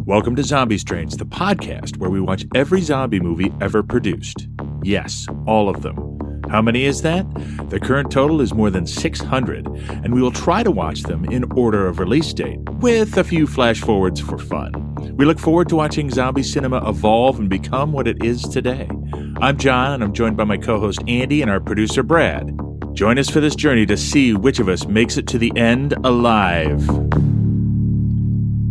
Welcome to Zombie Strains, the podcast where we watch every zombie movie ever produced. Yes, all of them. How many is that? The current total is more than 600, and we will try to watch them in order of release date, with a few flash forwards for fun. We look forward to watching zombie cinema evolve and become what it is today. I'm John, and I'm joined by my co-host Andy and our producer Brad. Join us for this journey to see which of us makes it to the end alive.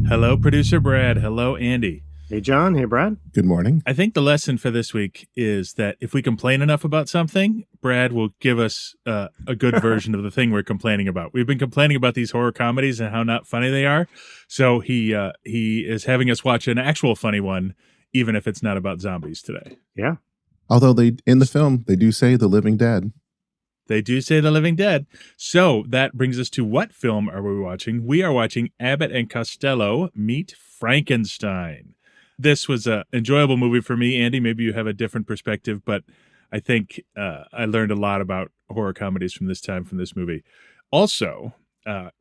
Hello, producer Brad. Hello, Andy. Hey, John. Hey, Brad. Good morning. I think the lesson for this week is that if we complain enough about something, Brad will give us a good version of the thing we're complaining about. We've been complaining about these horror comedies and how not funny they are. So he is having us watch an actual funny one, even if it's not about zombies today. Yeah. Although in the film, they do say the living dead. They do say the living dead. So that brings us to what film are we watching? We are watching Abbott and Costello Meet Frankenstein. This was an enjoyable movie for me. Andy, maybe you have a different perspective, but I think I learned a lot about horror comedies from this movie. Also,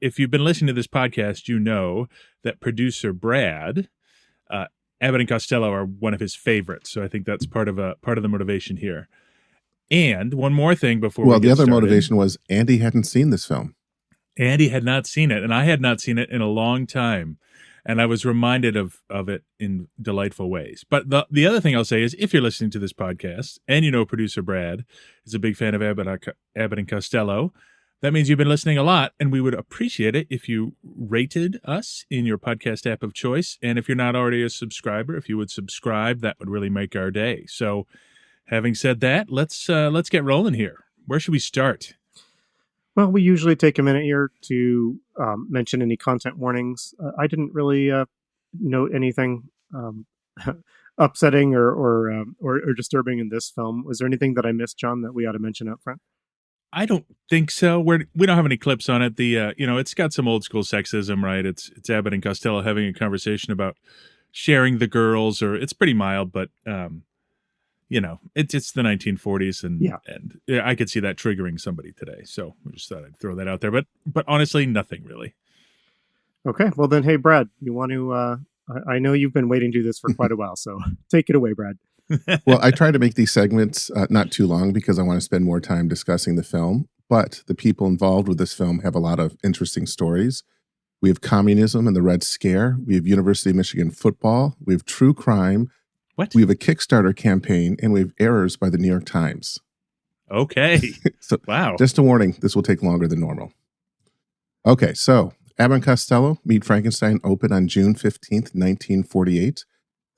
if you've been listening to this podcast, you know that producer Brad, Abbott and Costello are one of his favorites. So I think that's part of the motivation here. And one more thing before the other motivation was Andy hadn't seen this film. Andy had not seen it, and I had not seen it in a long time. And I was reminded of it in delightful ways. But the other thing I'll say is, if you're listening to this podcast and you know producer Brad is a big fan of Abbott and Costello, that means you've been listening a lot, and we would appreciate it if you rated us in your podcast app of choice. And if you're not already a subscriber, if you would subscribe, that would really make our day. So having said that, let's get rolling here. Where should we start? Well, we usually take a minute here to mention any content warnings. I didn't really note anything upsetting or disturbing in this film. Was there anything that I missed, John, that we ought to mention up front? I don't think so. We don't have any clips on it. It's got some old school sexism, right? It's Abbott and Costello having a conversation about sharing the girls, or it's pretty mild, but it's the 1940s, and I could see that triggering somebody today. So I just thought I'd throw that out there. But honestly, nothing really. Okay, well then, hey Brad, you want to? I know you've been waiting to do this for quite a while, so take it away, Brad. Well, I try to make these segments not too long because I want to spend more time discussing the film. But the people involved with this film have a lot of interesting stories. We have communism and the Red Scare. We have University of Michigan football. We have true crime. What? We have a Kickstarter campaign, and we have errors by the New York Times. Okay. So, wow. Just a warning, this will take longer than normal. Okay, so Abbott and Costello Meet Frankenstein opened on June 15th, 1948.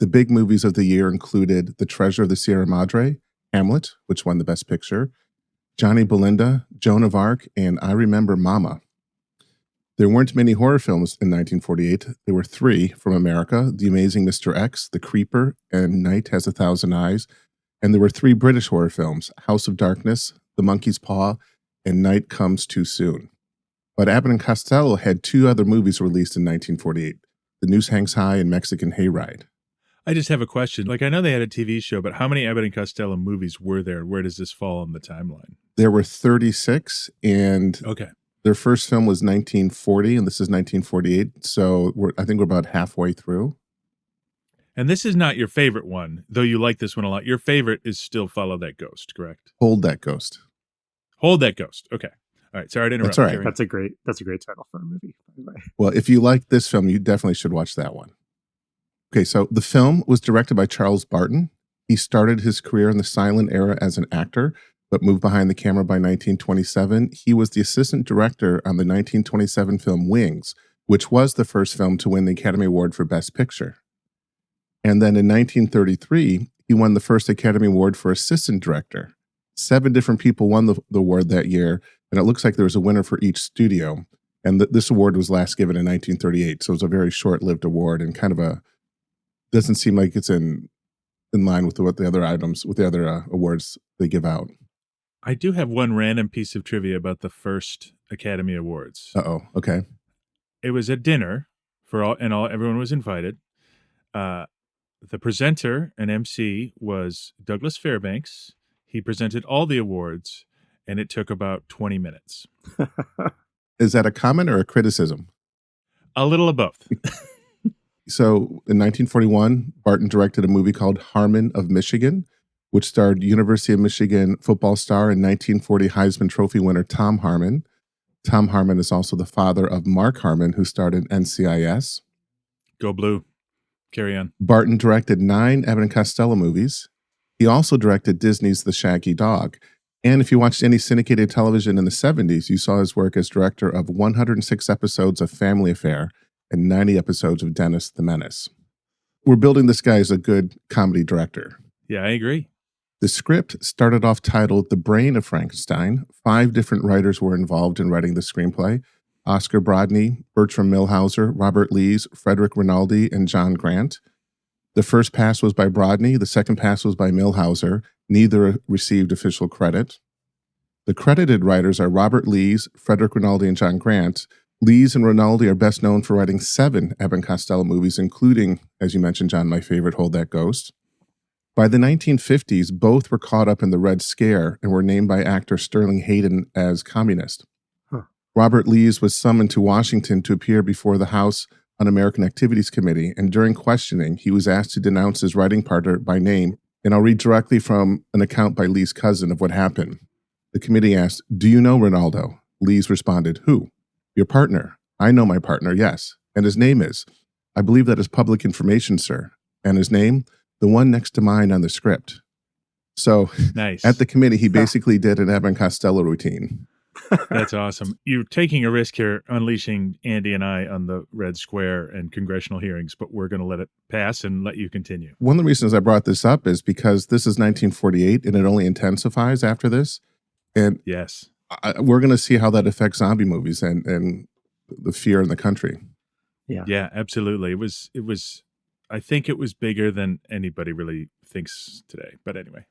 The big movies of the year included The Treasure of the Sierra Madre, Hamlet, which won the Best Picture, Johnny Belinda, Joan of Arc, and I Remember Mama. There weren't many horror films in 1948. There were three from America: The Amazing Mr. X, The Creeper, and Night Has 1,000 Eyes. And there were three British horror films: House of Darkness, The Monkey's Paw, and Night Comes Too Soon. But Abbott and Costello had two other movies released in 1948, The Noose Hangs High and Mexican Hayride. I just have a question. I know they had a TV show, but how many Abbott and Costello movies were there? Where does this fall on the timeline? There were 36, and okay. Their first film was 1940, and this is 1948, so I think we're about halfway through. And this is not your favorite one, though you like this one a lot. Your favorite is still Follow That Ghost, correct? Hold That Ghost. Hold That Ghost. Okay. All right. Sorry to interrupt. That's all right. That's a great title for a movie, by the way. Well, if you like this film, you definitely should watch that one. Okay, so the film was directed by Charles Barton. He started his career in the silent era as an actor, but moved behind the camera by 1927. He was the assistant director on the 1927 film Wings, which was the first film to win the Academy Award for Best Picture. And then in 1933, he won the first Academy Award for assistant director. 7 different people won the award that year, and it looks like there was a winner for each studio. And this award was last given in 1938, so it was a very short-lived award, and kind of doesn't seem like it's in line with the other awards they give out. I do have one random piece of trivia about the first Academy Awards. Uh-oh, okay. It was a dinner everyone was invited. The presenter and MC was Douglas Fairbanks. He presented all the awards, and it took about 20 minutes. Is that a comment or a criticism? A little of both. So in 1941, Barton directed a movie called Harmon of Michigan, which starred University of Michigan football star and 1940 Heisman Trophy winner Tom Harmon. Tom Harmon is also the father of Mark Harmon, who starred in NCIS. Go Blue. Carry on. Barton directed 9 Abbott and Costello movies. He also directed Disney's The Shaggy Dog. And if you watched any syndicated television in the 70s, you saw his work as director of 106 episodes of Family Affair and 90 episodes of Dennis the Menace. We're building this guy as a good comedy director. Yeah, I agree. The script started off titled The Brain of Frankenstein. 5 different writers were involved in writing the screenplay. Oscar Brodney, Bertram Milhauser, Robert Lees, Frederick Rinaldi, and John Grant. The first pass was by Brodney. The second pass was by Milhauser. Neither received official credit. The credited writers are Robert Lees, Frederick Rinaldi, and John Grant. Lees and Rinaldi are best known for writing 7 Abbott and Costello movies, including, as you mentioned, John, my favorite, Hold That Ghost. By the 1950s, both were caught up in the Red Scare and were named by actor Sterling Hayden as communist. Robert Lees was summoned to Washington to appear before the House Un-American Activities Committee, and during questioning, he was asked to denounce his writing partner by name, and I'll read directly from an account by Lee's cousin of what happened. The committee asked, "Do you know Ronaldo?" Lees responded, "Who?" "Your partner." "I know my partner, yes. And his name is?" "I believe that is public information, sir." "And his name?" "The one next to mine on the script." So Nice. at the committee, he basically did an Abbott and Costello routine. That's awesome. You're taking a risk here, unleashing Andy and I on the Red Square and congressional hearings, but we're going to let it pass and let you continue. One of the reasons I brought this up is because this is 1948 and it only intensifies after this. And yes, we're going to see how that affects zombie movies and the fear in the country. Yeah, absolutely. It was. I think it was bigger than anybody really thinks today. But anyway,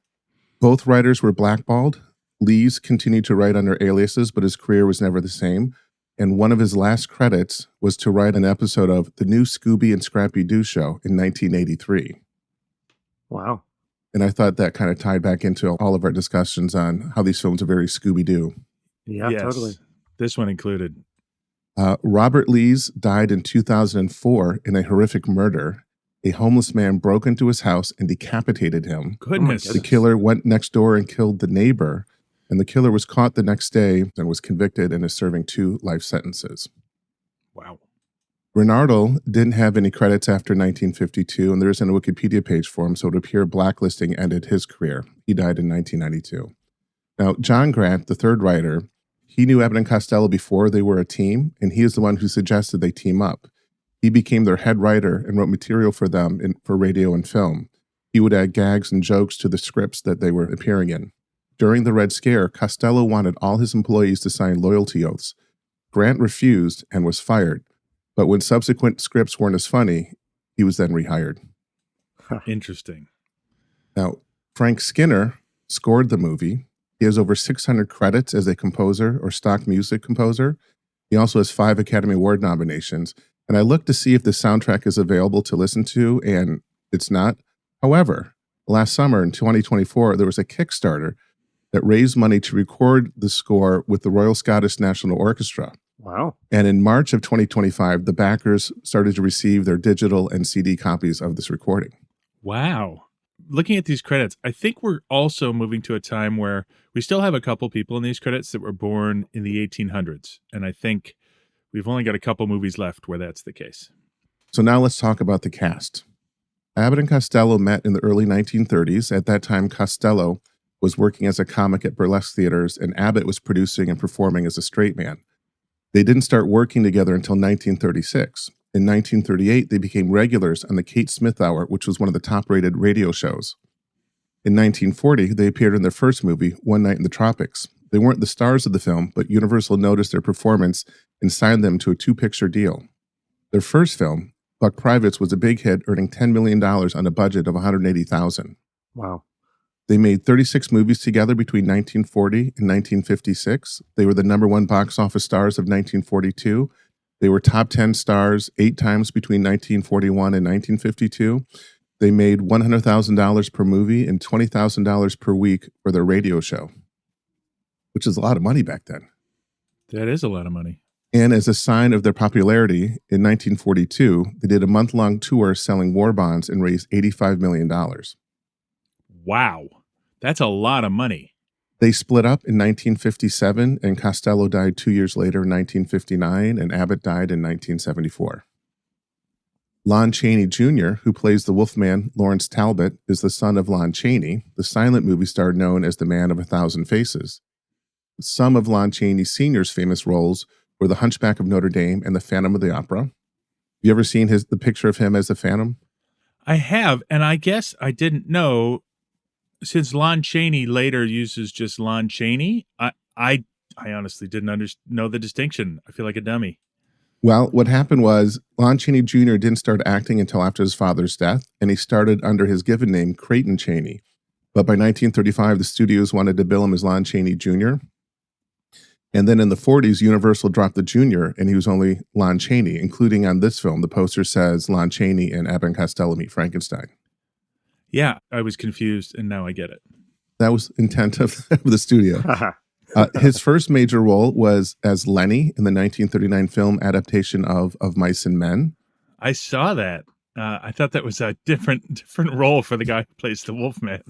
both writers were blackballed. Lees continued to write under aliases, but his career was never the same. And one of his last credits was to write an episode of The New Scooby and Scrappy-Doo Show in 1983. Wow. And I thought that kind of tied back into all of our discussions on how these films are very Scooby-Doo. Yeah, yes, totally. This one included. Robert Lees died in 2004 in a horrific murder. A homeless man broke into his house and decapitated him. Goodness. The killer went next door and killed the neighbor. And the killer was caught the next day and was convicted and is serving 2 life sentences. Wow. Renardo didn't have any credits after 1952, and there isn't a Wikipedia page for him, so it would appear blacklisting ended his career. He died in 1992. Now, John Grant, the third writer, he knew Abbott and Costello before they were a team, and he is the one who suggested they team up. He became their head writer and wrote material for them for radio and film. He would add gags and jokes to the scripts that they were appearing in. During the Red Scare, Costello wanted all his employees to sign loyalty oaths. Grant refused and was fired. But when subsequent scripts weren't as funny, he was then rehired. Interesting. Now, Frank Skinner scored the movie. He has over 600 credits as a composer or stock music composer. He also has 5 Academy Award nominations. And I looked to see if the soundtrack is available to listen to, and it's not. However, last summer in 2024, there was a Kickstarter that raised money to record the score with the Royal Scottish National Orchestra. Wow. And in March of 2025, the backers started to receive their digital and CD copies of this recording. Wow. Looking at these credits, I think we're also moving to a time where we still have a couple people in these credits that were born in the 1800s. And I think we've only got a couple movies left where that's the case. So now let's talk about the cast. Abbott and Costello met in the early 1930s. At that time, Costello was working as a comic at burlesque theaters, and Abbott was producing and performing as a straight man. They didn't start working together until 1936. In 1938, they became regulars on the Kate Smith Hour, which was one of the top-rated radio shows. In 1940, they appeared in their first movie, One Night in the Tropics. They weren't the stars of the film, but Universal noticed their performance and signed them to a 2-picture deal. Their first film, Buck Privates, was a big hit, earning $10 million on a budget of $180,000. Wow. They made 36 movies together between 1940 and 1956. They were the #1 box office stars of 1942. They were top 10 stars 8 times between 1941 and 1952. They made $100,000 per movie and $20,000 per week for their radio show, which is a lot of money back then. That is a lot of money. And as a sign of their popularity, in 1942, they did a month-long tour selling war bonds and raised $85 million. Wow. That's a lot of money. They split up in 1957, and Costello died 2 years later in 1959, and Abbott died in 1974. Lon Chaney Jr., who plays the Wolfman, Lawrence Talbot, is the son of Lon Chaney, the silent movie star known as the Man of a Thousand Faces. Some of Lon Chaney Sr.'s famous roles were The Hunchback of Notre Dame and The Phantom of the Opera. You ever seen the picture of him as the Phantom? I have, and I guess I didn't know, since Lon Chaney later uses just Lon Chaney, I honestly didn't know the distinction. I feel like a dummy. Well, what happened was Lon Chaney Jr. didn't start acting until after his father's death, and he started under his given name, Creighton Chaney. But by 1935, the studios wanted to bill him as Lon Chaney Jr., and then in the 40s, Universal dropped the Jr., and he was only Lon Chaney, including on this film. The poster says Lon Chaney and Abbott and Costello Meet Frankenstein. Yeah, I was confused, and now I get it. That was intent of the studio. His first major role was as Lenny in the 1939 film adaptation of Mice and Men. I saw that. I thought that was a different role for the guy who plays the Wolfman.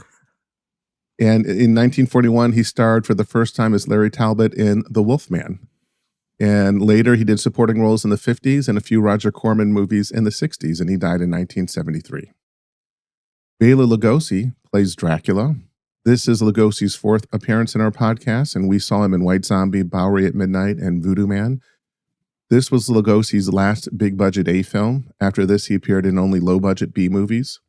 And in 1941, he starred for the first time as Larry Talbot in The Wolfman. And later, he did supporting roles in the 50s and a few Roger Corman movies in the 60s, and he died in 1973. Bela Lugosi plays Dracula. This is Lugosi's fourth appearance in our podcast, and we saw him in White Zombie, Bowery at Midnight, and Voodoo Man. This was Lugosi's last big-budget A film. After this, he appeared in only low-budget B movies.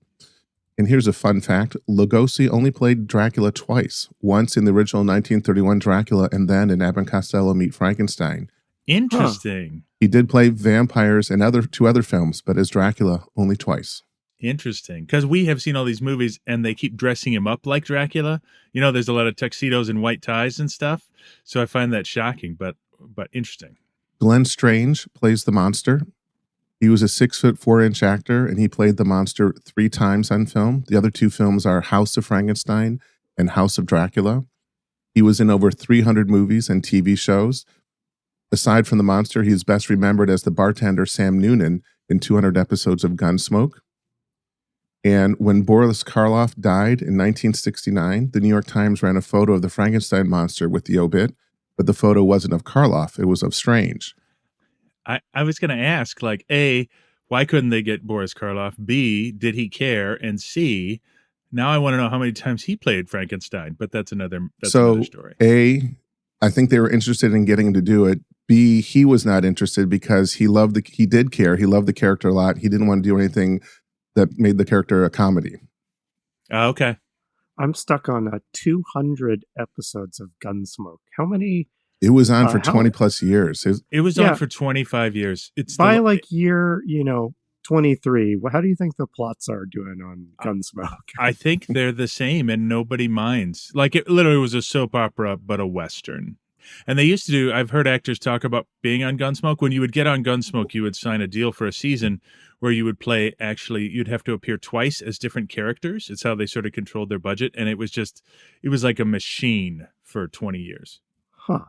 And here's a fun fact. Lugosi only played Dracula twice, once in the original 1931 Dracula and then in Abbott and Costello Meet Frankenstein. Interesting. He did play vampires in two other films, but as Dracula, only twice. Interesting. Because we have seen all these movies and they keep dressing him up like Dracula. You know, there's a lot of tuxedos and white ties and stuff. So I find that shocking, but interesting. Glenn Strange plays the monster. He was a 6'4" actor, and he played the monster 3 times on film. The other 2 films are House of Frankenstein and House of Dracula. He was in over 300 movies and TV shows. Aside from the monster, he is best remembered as the bartender Sam Noonan in 200 episodes of Gunsmoke. And when Boris Karloff died in 1969, the New York Times ran a photo of the Frankenstein monster with the obit, but the photo wasn't of Karloff, it was of Strange. I was going to ask, like, A, why couldn't they get Boris Karloff? B, did he care? And C, now I want to know how many times he played Frankenstein, but that's another story. A, I think they were interested in getting him to do it. B, he was not interested because he did care. He loved the character a lot. He didn't want to do anything that made the character a comedy. Okay. I'm stuck on 200 episodes of Gunsmoke. How many? It was on for 20 plus years. It was on for 25 years. It's by year, 23. How do you think the plots are doing on Gunsmoke? I think they're the same and nobody minds. Like, it literally was a soap opera, but a Western. And they used to do, I've heard actors talk about being on Gunsmoke. When you would get on Gunsmoke, you would sign a deal for a season where you would play, you'd have to appear twice as different characters. It's how they sort of controlled their budget. And it was like a machine for 20 years. Huh.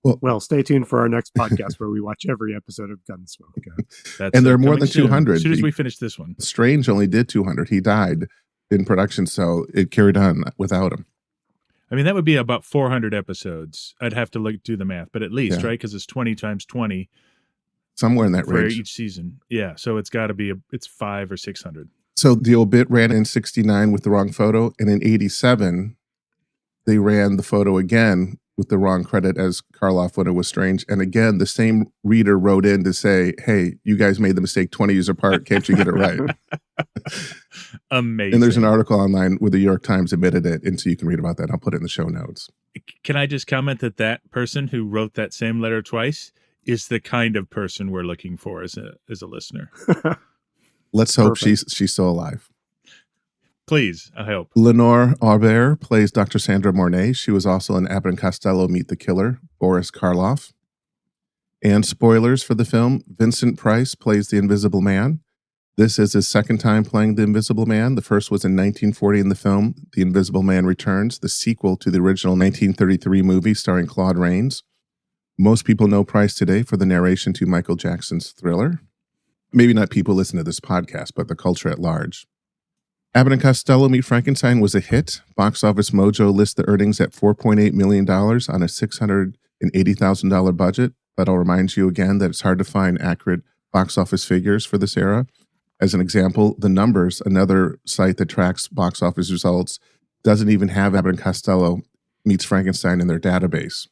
Well, stay tuned for our next podcast where we watch every episode of Gunsmoke. And there are more than 200. As soon as we finish this one. Strange only did 200. He died in production, so it carried on without him. I mean, that would be about 400 episodes. I'd have to do the math, but at least, right? Because it's 20 times 20. Somewhere in that range. For each season. Yeah, so it's got to be, it's 500 or 600. So the obit ran in 69 with the wrong photo, and in 87, they ran the photo again with the wrong credit as Karloff when it was Strange. And again, the same reader wrote in to say, hey, you guys made the mistake 20 years apart. Can't you get it right? Amazing. And there's an article online where the New York Times admitted it. And so you can read about that. I'll put it in the show notes. Can I just comment that person who wrote that same letter twice is the kind of person we're looking for as a listener. Let's hope she's still alive. Please, I hope. Lenore Aubert plays Dr. Sandra Mornay. She was also in Abbott and Costello Meet the Killer, Boris Karloff. And spoilers for the film, Vincent Price plays the Invisible Man. This is his second time playing the Invisible Man. The first was in 1940 in the film The Invisible Man Returns, the sequel to the original 1933 movie starring Claude Rains. Most people know Price today for the narration to Michael Jackson's Thriller. Maybe not people listen to this podcast, but the culture at large. Abbott and Costello Meet Frankenstein was a hit. Box Office Mojo lists the earnings at $4.8 million on a $680,000 budget. But I'll remind you again that it's hard to find accurate box office figures for this era. As an example, The Numbers, another site that tracks box office results, doesn't even have Abbott and Costello Meets Frankenstein in their database.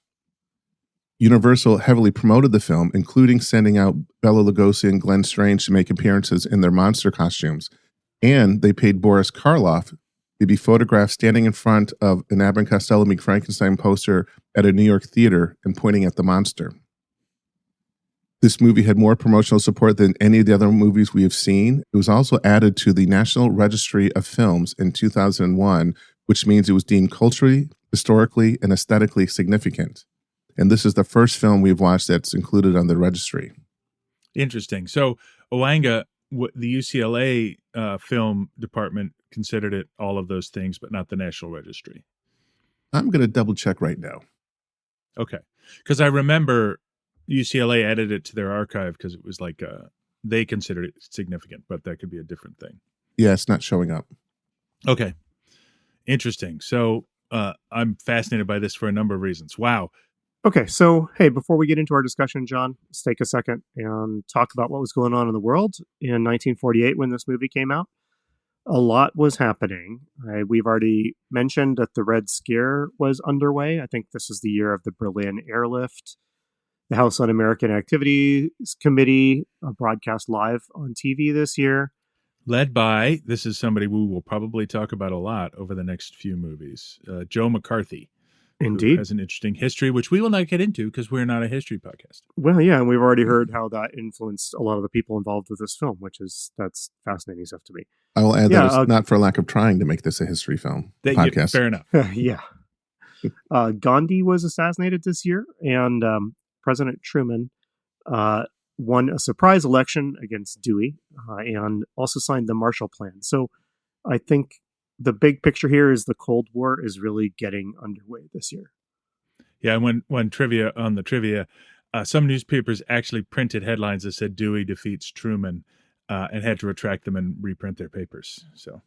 Universal heavily promoted the film, including sending out Bela Lugosi and Glenn Strange to make appearances in their monster costumes. And they paid Boris Karloff to be photographed standing in front of an Abbott and Costello Meet Frankenstein poster at a New York theater and pointing at the monster. This movie had more promotional support than any of the other movies we have seen. It was also added to the National Registry of Films in 2001, which means it was deemed culturally, historically, and aesthetically significant. And this is the first film we've watched that's included on the registry. Interesting. So, Oanga, the UCLA film department considered it all of those things, but not the National Registry. I'm going to double check right now. Okay. Because I remember UCLA added it to their archive because it was like they considered it significant, but that could be a different thing. Yeah, it's not showing up. Okay. Interesting. So I'm fascinated by this for a number of reasons. Wow. Okay, so, hey, before we get into our discussion, John, let's take a second and talk about what was going on in the world in 1948 when this movie came out. A lot was happening. We've already mentioned that the Red Scare was underway. I think this is the year of the Berlin airlift. The House Un-American Activities Committee broadcast live on TV this year. Led by, this is somebody we will probably talk about a lot over the next few movies, Joe McCarthy. Indeed. Who has an interesting history, which we will not get into because we're not a history podcast. Well, yeah, and we've already heard how that influenced a lot of the people involved with this film, that's fascinating stuff to me. I will add that it's not for lack of trying to make this a history film podcast. Fair enough. Yeah. Gandhi was assassinated this year, and President Truman won a surprise election against Dewey and also signed the Marshall Plan. So I think the big picture here is the Cold War is really getting underway this year. Yeah, and when trivia on the trivia, some newspapers actually printed headlines that said Dewey defeats Truman and had to retract them and reprint their papers. So,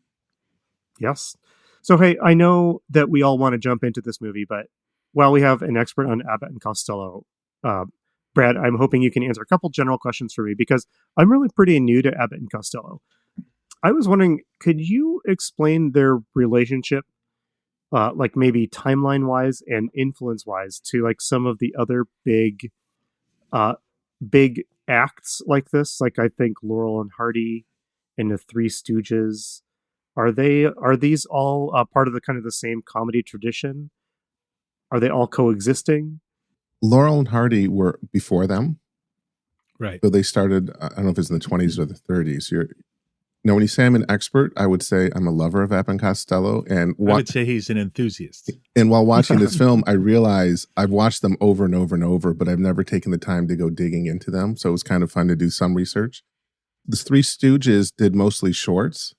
yes. So, hey, I know that we all want to jump into this movie, but while we have an expert on Abbott and Costello, Brad, I'm hoping you can answer a couple general questions for me because I'm really pretty new to Abbott and Costello. I was wondering, could you explain their relationship, like maybe timeline-wise and influence-wise, to like some of the other big acts like this? Like I think Laurel and Hardy and the Three Stooges. Are these all part of the kind of the same comedy tradition? Are they all coexisting? Laurel and Hardy were before them. Right. So they started, I don't know if it's in the 20s or the 30s. When you say I'm an expert, I would say I'm a lover of Abbott and Costello. And I would say he's an enthusiast. And while watching this film, I realize I've watched them over and over and over, but I've never taken the time to go digging into them. So it was kind of fun to do some research. The Three Stooges did mostly shorts.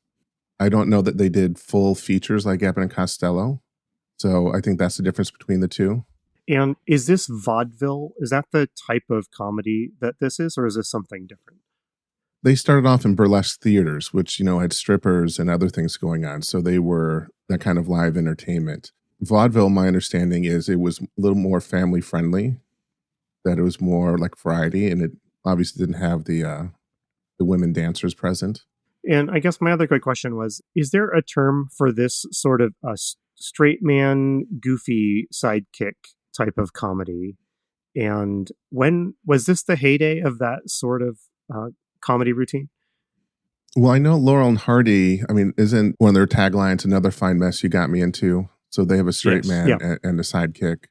I don't know that they did full features like Abbott and Costello. So I think that's the difference between the two. And is this vaudeville? Is that the type of comedy that this is, or is this something different? They started off in burlesque theaters, which, had strippers and other things going on. So they were that kind of live entertainment. Vaudeville, my understanding is it was a little more family friendly, that it was more like variety, and it obviously didn't have the women dancers present. And I guess my other quick question was, is there a term for this sort of straight man, goofy sidekick type of comedy? And when was this the heyday of that sort of comedy routine? Well, I know Laurel and Hardy, isn't one of their taglines, another fine mess you got me into? So they have a straight man and a sidekick.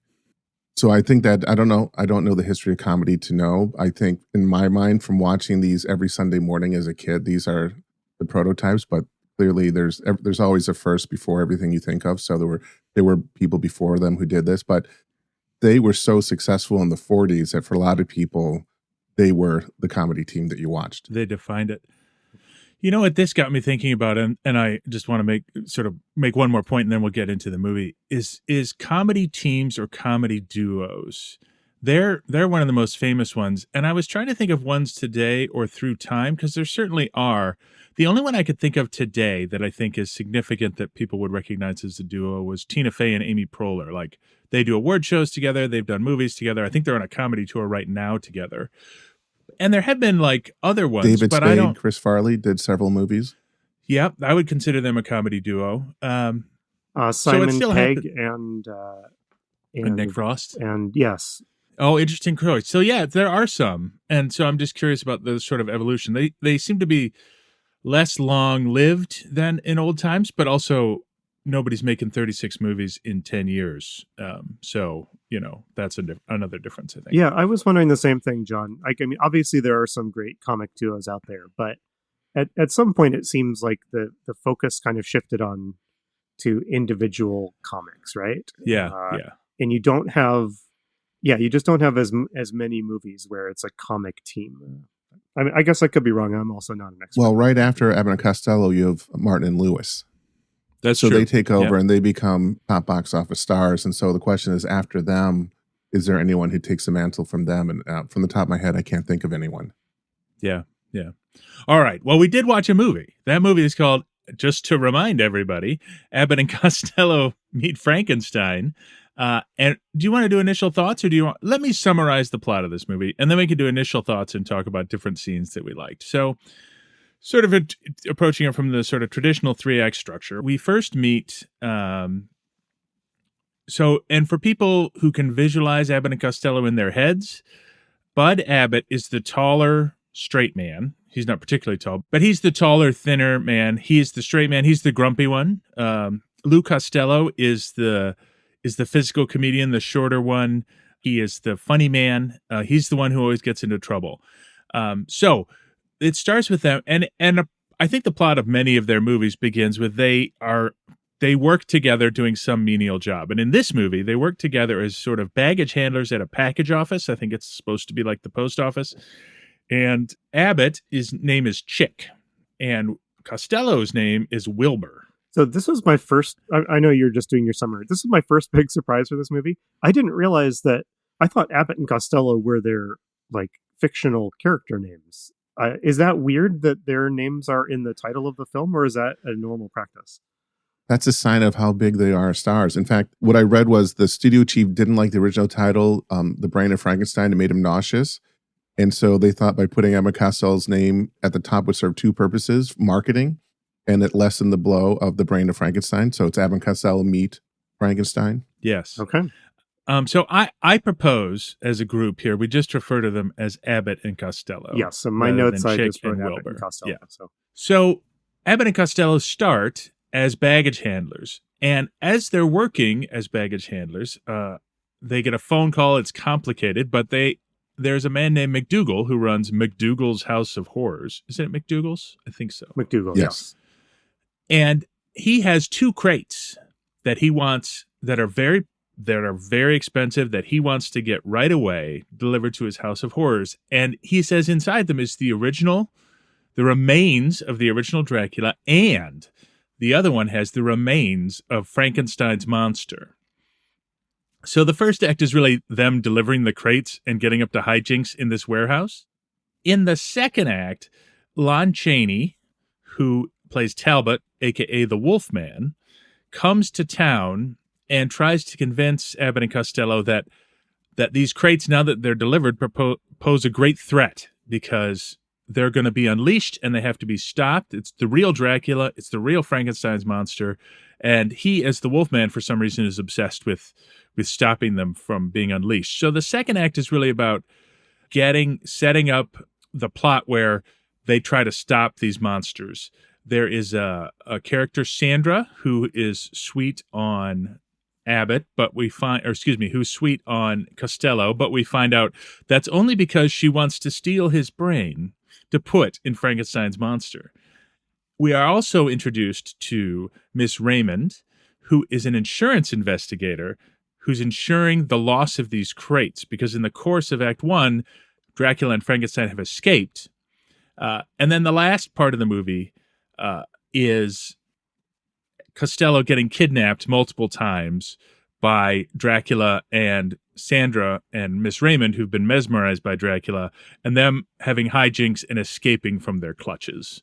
So I think that, I don't know the history of comedy to know. I think in my mind, from watching these every Sunday morning as a kid, these are the prototypes, but clearly there's always a first before everything you think of. So there were people before them who did this, but they were so successful in the 40s that for a lot of people, they were the comedy team that you watched. They defined it. You know what this got me thinking about, and I just want to make one more point, and then we'll get into the movie, is comedy teams or comedy duos They're one of the most famous ones. And I was trying to think of ones today or through time, because there certainly are. The only one I could think of today that I think is significant that people would recognize as a duo was Tina Fey and Amy Poehler. Like, they do award shows together. They've done movies together. I think they're on a comedy tour right now together. And there have been like other ones, David but Spade, I don't. Chris Farley did several movies. Yeah, I would consider them a comedy duo. Simon still Pegg happened. and Nick Frost. And yes. Oh, interesting choice. So yeah, there are some. And so I'm just curious about the sort of evolution. They seem to be less long-lived than in old times, but also nobody's making 36 movies in 10 years. So, that's another difference, I think. Yeah, I was wondering the same thing, John. Like, I mean, obviously there are some great comic duos out there, but at some point it seems like the focus kind of shifted on to individual comics, right? Yeah. And you don't have, you just don't have as many movies where it's a comic team. I mean, I guess I could be wrong. I'm also not an expert. Well, right after Abbott and Costello, you have Martin and Lewis. That's so true. They take over and they become top box office stars. And so the question is, after them, is there anyone who takes the mantle from them? And from the top of my head, I can't think of anyone. Yeah. All right. Well, we did watch a movie. That movie is called, just to remind everybody, Abbott and Costello Meet Frankenstein. And do you want to do initial thoughts, or let me summarize the plot of this movie, and then we can do initial thoughts and talk about different scenes that we liked. So sort of approaching it from the sort of traditional 3-act structure, we first meet, and for people who can visualize Abbott and Costello in their heads, Bud Abbott is the taller straight man. He's not particularly tall, but he's the taller, thinner man. He's the straight man. He's the grumpy one. Lou Costello is the physical comedian, the shorter one. He is the funny man. He's the one who always gets into trouble. So it starts with them, and I think the plot of many of their movies begins with they work together doing some menial job. And in this movie, they work together as sort of baggage handlers at a package office. I think it's supposed to be like the post office. And Abbott, his name is Chick, and Costello's name is Wilbur. So this was my first, I know you're just doing your summary. This is my first big surprise for this movie. I didn't realize that, I thought Abbott and Costello were their like fictional character names. Is that weird that their names are in the title of the film, or is that a normal practice? That's a sign of how big they are stars. In fact, what I read was the studio chief didn't like the original title, The Brain of Frankenstein. It made him nauseous. And so they thought by putting Abbott and Costello's name at the top would serve two purposes: marketing, and it lessened the blow of The Brain of Frankenstein. So it's Abbott and Costello Meet Frankenstein. Yes. Okay. So I propose as a group here, we just refer to them as Abbott and Costello. Yes. So my notes, I just wrote Abbott and Costello. Yeah. So Abbott and Costello start as baggage handlers. And as they're working as baggage handlers, they get a phone call. It's complicated, but there's a man named McDougal who runs McDougal's House of Horrors. Isn't it McDougal's? I think so. McDougal, yes. And he has 2 crates that he wants that are very expensive, that he wants to get right away delivered to his House of Horrors. And he says inside them is the remains of the original Dracula, and the other one has the remains of Frankenstein's monster. So the first act is really them delivering the crates and getting up to hijinks in this warehouse. In the second act, Lon Chaney, who plays Talbot, a.k.a. the Wolfman, comes to town and tries to convince Abbott and Costello that these crates, now that they're delivered, pose a great threat because they're going to be unleashed and they have to be stopped. It's the real Dracula. It's the real Frankenstein's monster. And he, as the Wolfman, for some reason, is obsessed with stopping them from being unleashed. So the second act is really about setting up the plot where they try to stop these monsters. There is a character, Sandra, who is sweet on Abbott, who's sweet on Costello, but we find out that's only because she wants to steal his brain to put in Frankenstein's monster. We are also introduced to Miss Raymond, who is an insurance investigator who's insuring the loss of these crates, because in the course of Act 1, Dracula and Frankenstein have escaped. And then the last part of the movie is Costello getting kidnapped multiple times by Dracula and Sandra and Miss Raymond, who've been mesmerized by Dracula, and them having hijinks and escaping from their clutches.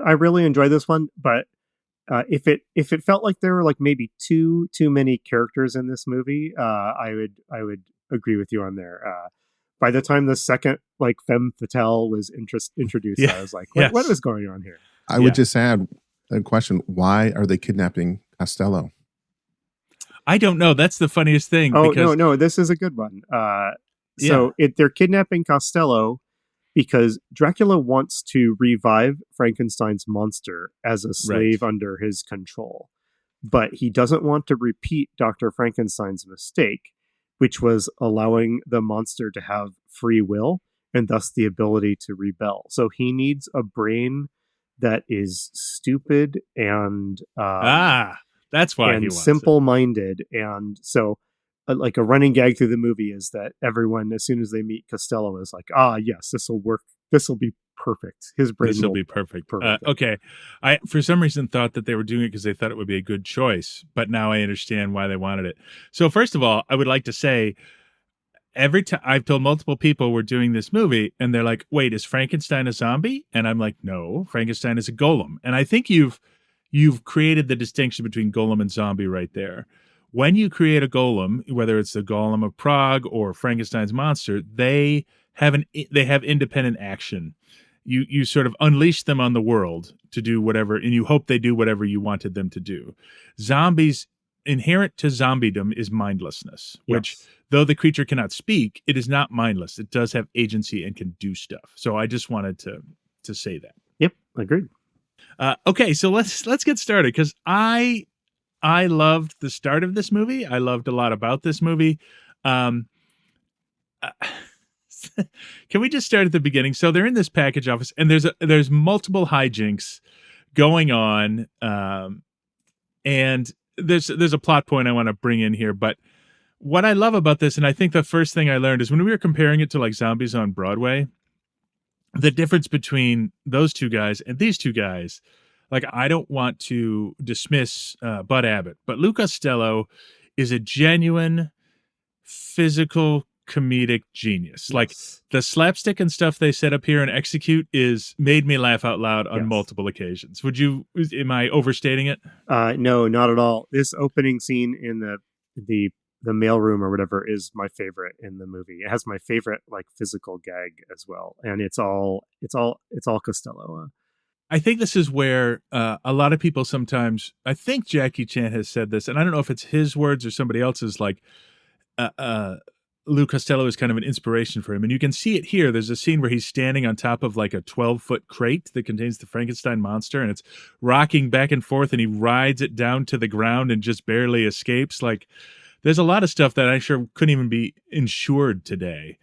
I really enjoy this one, but if it felt like there were like maybe too many characters in this movie, I would agree with you on there. By the time the second like femme fatale was introduced, I was like, what is going on here? I would just add a question: why are they kidnapping Costello? I don't know. That's the funniest thing. Oh, because... no, this is a good one. So they're kidnapping Costello because Dracula wants to revive Frankenstein's monster as a slave under his control. But he doesn't want to repeat Dr. Frankenstein's mistake, which was allowing the monster to have free will and thus the ability to rebel. So he needs a brain that is stupid and that's why and he wants simple-minded. And so like a running gag through the movie is that everyone, as soon as they meet Costello, is like, yes, this will work. This will be perfect. His brain will be perfect. Okay. I, for some reason, thought that they were doing it because they thought it would be a good choice, but now I understand why they wanted it. So first of all, I would like to say, every time I've told multiple people we're doing this movie, and they're like, wait, is Frankenstein a zombie? And I'm like, no, Frankenstein is a golem. And I think you've created the distinction between golem and zombie right there. When you create a golem, whether it's the Golem of Prague or Frankenstein's monster, they have independent action. You sort of unleash them on the world to do whatever, and you hope they do whatever you wanted them to do. Zombies, inherent to zombiedom is mindlessness, which though the creature cannot speak, it is not mindless. It does have agency and can do stuff. So I just wanted to say that. Yep, agreed. Okay, so let's get started, because I loved the start of this movie. I loved a lot about this movie. Can we just start at the beginning? So they're in this package office, and there's multiple hijinks going on, and there's a plot point I want to bring in here. But what I love about this, and I think the first thing I learned is when we were comparing it to like Zombies on Broadway, the difference between those two guys and these two guys. Like, I don't want to dismiss Bud Abbott, but Lou Costello is a genuine physical comedic genius. Yes. Like, the slapstick and stuff they set up here and execute is made me laugh out loud on multiple occasions. Am I overstating it? No, not at all. This opening scene in the mailroom or whatever is my favorite in the movie. It has my favorite like physical gag as well, and it's all Costello. I think this is where a lot of people sometimes, I think Jackie Chan has said this, and I don't know if it's his words or somebody else's, like Lou Costello is kind of an inspiration for him. And you can see it here. There's a scene where he's standing on top of like a 12-foot crate that contains the Frankenstein monster, and it's rocking back and forth, and he rides it down to the ground and just barely escapes. Like, there's a lot of stuff that I sure couldn't even be insured today.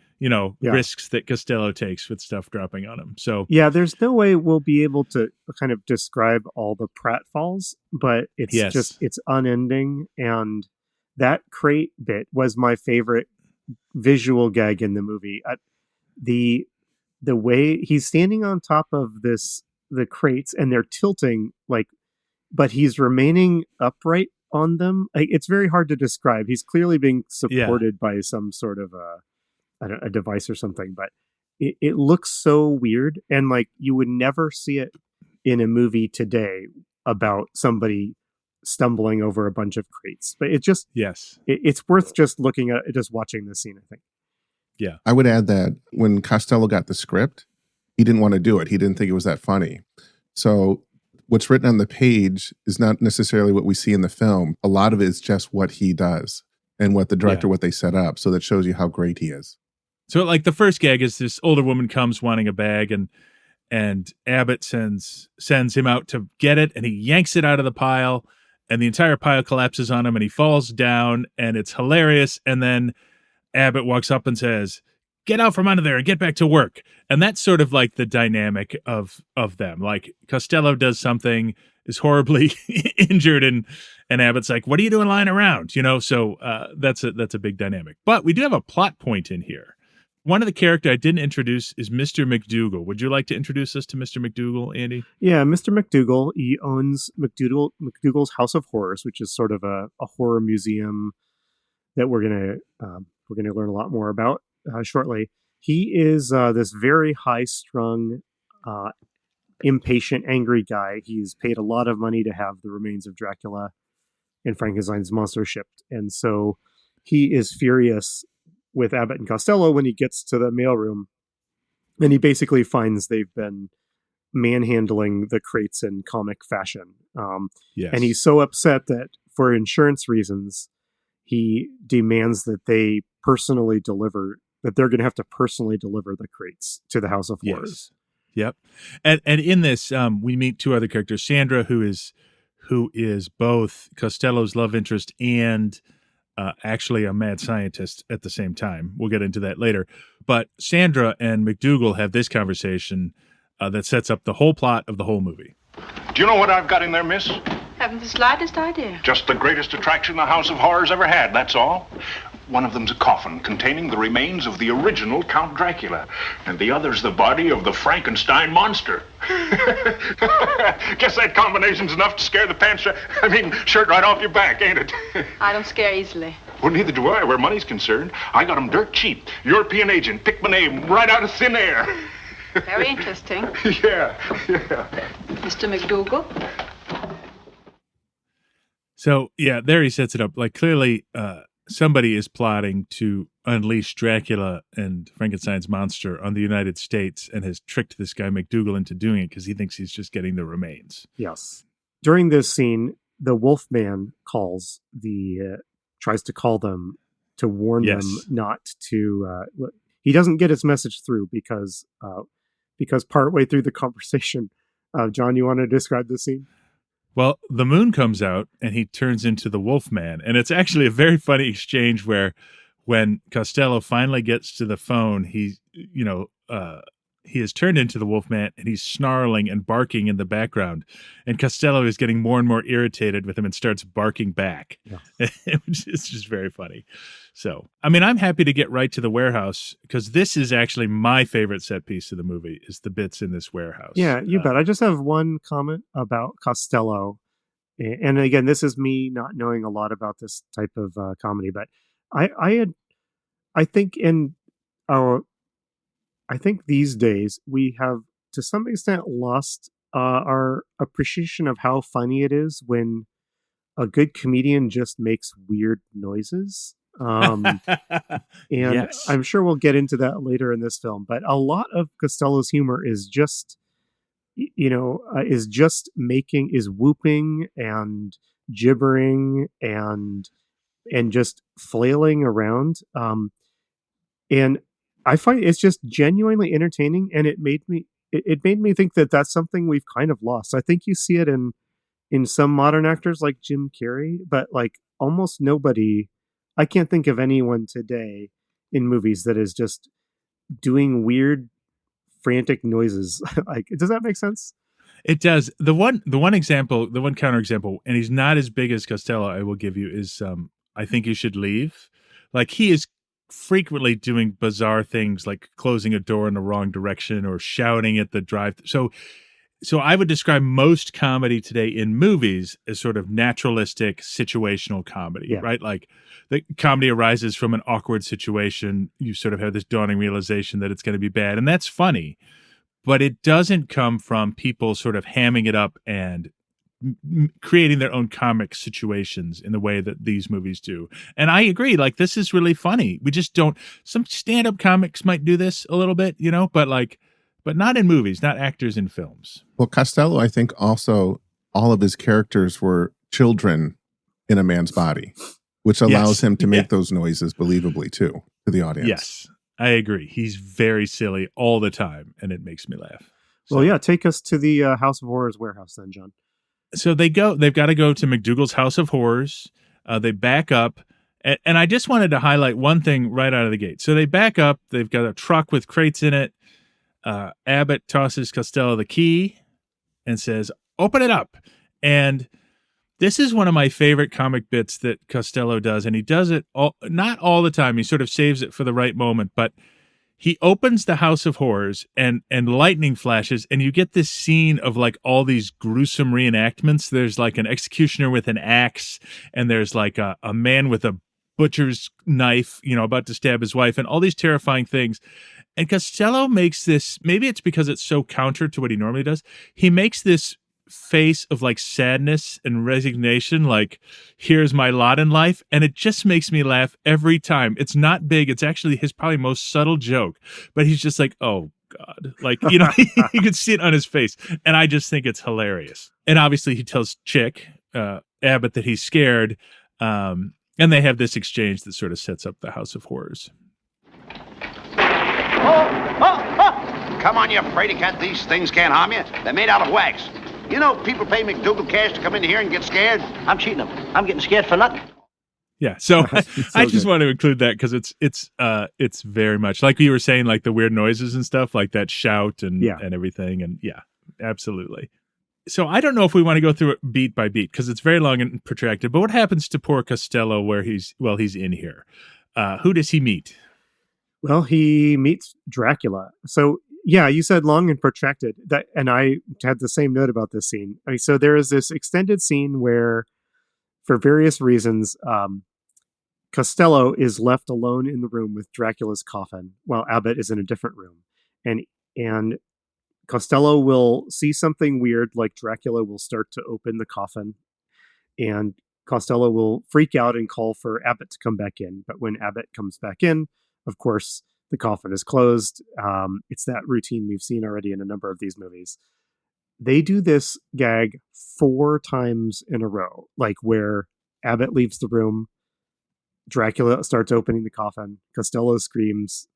Risks that Costello takes with stuff dropping on him. So there's no way we'll be able to kind of describe all the pratfalls, but it's unending. And that crate bit was my favorite visual gag in the movie. The way he's standing on top of the crates, and they're tilting but he's remaining upright on them. It's very hard to describe. He's clearly being supported by some sort of a device or something, but it looks so weird, and like you would never see it in a movie today about somebody stumbling over a bunch of crates. But it's worth just looking at it, just watching this scene, I think. Yeah, I would add that when Costello got the script, he didn't want to do it. He didn't think it was that funny. So what's written on the page is not necessarily what we see in the film. A lot of it is just what he does and what the director, what they set up. So that shows you how great he is. So like the first gag is this older woman comes wanting a bag, and Abbott sends him out to get it, and he yanks it out of the pile, and the entire pile collapses on him, and he falls down, and it's hilarious. And then Abbott walks up and says, "Get out from under there and get back to work." And that's sort of like the dynamic of them. Like, Costello does something, is horribly injured, and Abbott's like, "What are you doing lying around?" So that's a big dynamic. But we do have a plot point in here. One of the character I didn't introduce is Mr. McDougal. Would you like to introduce us to Mr. McDougal, Andy? Yeah, Mr. McDougal. He owns McDougal's House of Horrors, which is sort of a horror museum that we're gonna learn a lot more about shortly. He is this very high-strung, impatient, angry guy. He's paid a lot of money to have the remains of Dracula and Frankenstein's monster shipped, and so he is furious with Abbott and Costello when he gets to the mailroom, and he basically finds they've been manhandling the crates in comic fashion. Yes. And he's so upset that for insurance reasons, he demands that they're going to have to personally deliver the crates to the House of Horrors. Yep. And in this, we meet two other characters, Sandra, who is both Costello's love interest and actually a mad scientist at the same time. We'll get into that later. But Sandra and McDougal have this conversation that sets up the whole plot of the whole movie. Do you know what I've got in there, miss? Haven't the slightest idea. Just the greatest attraction the House of Horrors ever had, that's all. One of them's a coffin containing the remains of the original Count Dracula, and the other's the body of the Frankenstein monster. Guess that combination's enough to scare the pants, shirt right off your back, ain't it? I don't scare easily. Well, neither do I, where money's concerned. I got 'em dirt cheap. European agent, picked my name right out of thin air. Very interesting. Yeah. Mr. McDougal? So, yeah, there he sets it up. Like, clearly, somebody is plotting to unleash Dracula and Frankenstein's monster on the United States and has tricked this guy McDougal into doing it because he thinks he's just getting the remains. Yes. During this scene, the Wolfman tries to call them to warn them not to. He doesn't get his message through because partway through the conversation, John, you want to describe the scene? Well, the moon comes out and he turns into the Wolfman. And it's actually a very funny exchange where when Costello finally gets to the phone, he has turned into the Wolfman and he's snarling and barking in the background. And Costello is getting more and more irritated with him and starts barking back. Yeah. It's just very funny. So, I'm happy to get right to the warehouse because this is actually my favorite set piece of the movie is the bits in this warehouse. Yeah, you bet. I just have one comment about Costello. And again, this is me not knowing a lot about this type of comedy, but I think these days we have to some extent lost our appreciation of how funny it is when a good comedian just makes weird noises. And yes. I'm sure we'll get into that later in this film, but a lot of Costello's humor is just, is whooping and gibbering and just flailing around. And I find it's just genuinely entertaining, and it made me think that that's something we've kind of lost. I think you see it in some modern actors like Jim Carrey, but like almost nobody. I can't think of anyone today in movies that is just doing weird, frantic noises. Like, does that make sense? It does. The one counterexample, and he's not as big as Costello, I will give you, is I Think You Should Leave. Like, he is frequently doing bizarre things like closing a door in the wrong direction or shouting at the drive. So I would describe most comedy today in movies as sort of naturalistic situational comedy, right? Like the comedy arises from an awkward situation. You sort of have this dawning realization that it's going to be bad, and that's funny, but it doesn't come from people sort of hamming it up and creating their own comic situations in the way that these movies do. And I agree, like, this is really funny. We just don't, some stand-up comics might do this a little bit, but not in movies, not actors in films. Well, Costello, I think also all of his characters were children in a man's body, which allows him to make those noises believably too to the audience. Yes, I agree. He's very silly all the time, and it makes me laugh. So, well, yeah, take us to the House of Horrors warehouse then, John. So they've got to go to McDougal's House of Horrors. They back up. And I just wanted to highlight one thing right out of the gate. So they back up. They've got a truck with crates in it. Abbott tosses Costello the key and says, "Open it up." And this is one of my favorite comic bits that Costello does. And he does it not all the time. He sort of saves it for the right moment. But he opens the House of Horrors and lightning flashes. And you get this scene of like all these gruesome reenactments. There's like an executioner with an axe. And there's like a man with a butcher's knife, about to stab his wife, and all these terrifying things. And Costello makes this, maybe it's because it's so counter to what he normally does. He makes this face of like sadness and resignation, like, here's my lot in life. And it just makes me laugh every time. It's not big. It's actually his probably most subtle joke, but he's just like, oh God, like, you can see it on his face. And I just think it's hilarious. And obviously he tells Chick, Abbott, that he's scared. And they have this exchange that sort of sets up the House of Horrors. Come on, you fraidy cat. These things can't harm you. They're made out of wax. You know, people pay McDougal cash to come in here and get scared. I'm cheating them. I'm getting scared for nothing. Yeah, so I just want to include that because it's very much like you were saying, like the weird noises and stuff, like that shout and everything, and yeah, absolutely. So I don't know if we want to go through it beat by beat because it's very long and protracted. But what happens to poor Costello where he's in here? Who does he meet? Well, he meets Dracula. So yeah, you said long and protracted. And I had the same note about this scene. So there is this extended scene where, for various reasons, Costello is left alone in the room with Dracula's coffin while Abbott is in a different room. And Costello will see something weird, like Dracula will start to open the coffin, and Costello will freak out and call for Abbott to come back in. But when Abbott comes back in, of course, the coffin is closed. It's that routine we've seen already in a number of these movies. They do this gag 4 times in a row, like where Abbott leaves the room, Dracula starts opening the coffin, Costello screams,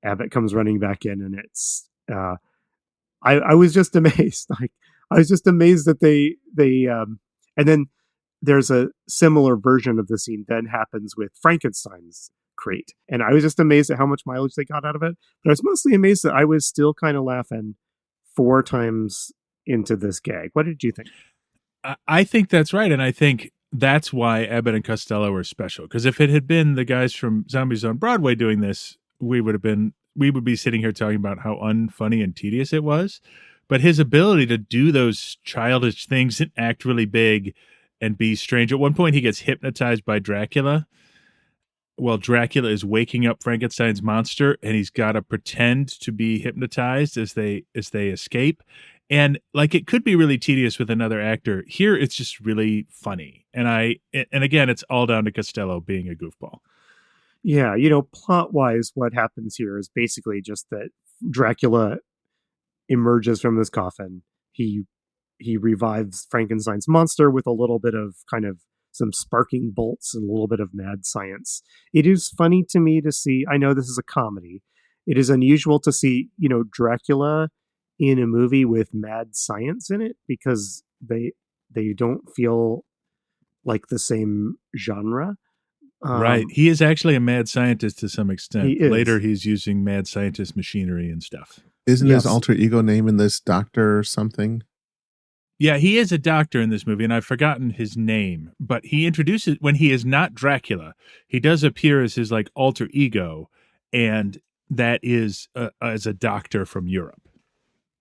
Abbott comes running back in, and it's I was just amazed. Like, I was just amazed that they and then there's a similar version of the scene then happens with Frankenstein's crate, and I was just amazed at how much mileage they got out of it. But I was mostly amazed that I was still kind of laughing 4 times into this gag. What did you think? I think that's right, and I think that's why Abbott and Costello were special. Because if it had been the guys from Zombies on Broadway doing this, we would be sitting here talking about how unfunny and tedious it was. But his ability to do those childish things and act really big and be strange. At one point, he gets hypnotized by Dracula. Well, Dracula is waking up Frankenstein's monster, and he's got to pretend to be hypnotized as they escape. And like, it could be really tedious with another actor. Here, it's just really funny. And again, it's all down to Costello being a goofball. Yeah, plot wise, what happens here is basically just that Dracula emerges from this coffin. He revives Frankenstein's monster with a little bit of kind of some sparking bolts and a little bit of mad science. It is funny to me to see, I know this is a comedy. It is unusual to see, Dracula in a movie with mad science in it because they don't feel like the same genre. Right. He is actually a mad scientist to some extent. He Later, he's using mad scientist machinery and stuff. Isn't his alter ego name in this Doctor or something? Yeah, he is a doctor in this movie, and I've forgotten his name. But he introduces, when he is not Dracula, he does appear as his like alter ego, and that is as a doctor from Europe.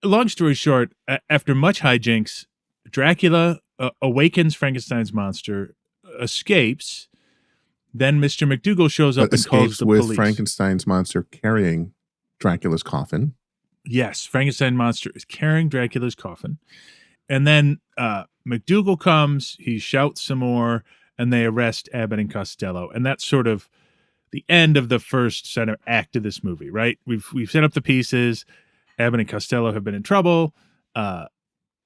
Long story short, after much hijinks, Dracula awakens Frankenstein's monster, escapes. Then Mr. McDougal shows up and calls the police. With Frankenstein's monster carrying Dracula's coffin. Yes, Frankenstein monster is carrying Dracula's coffin. And then McDougal comes, he shouts some more, and they arrest Abbott and Costello. And that's sort of the end of the first sort of act of this movie, right? We've set up the pieces. Abbott and Costello have been in trouble.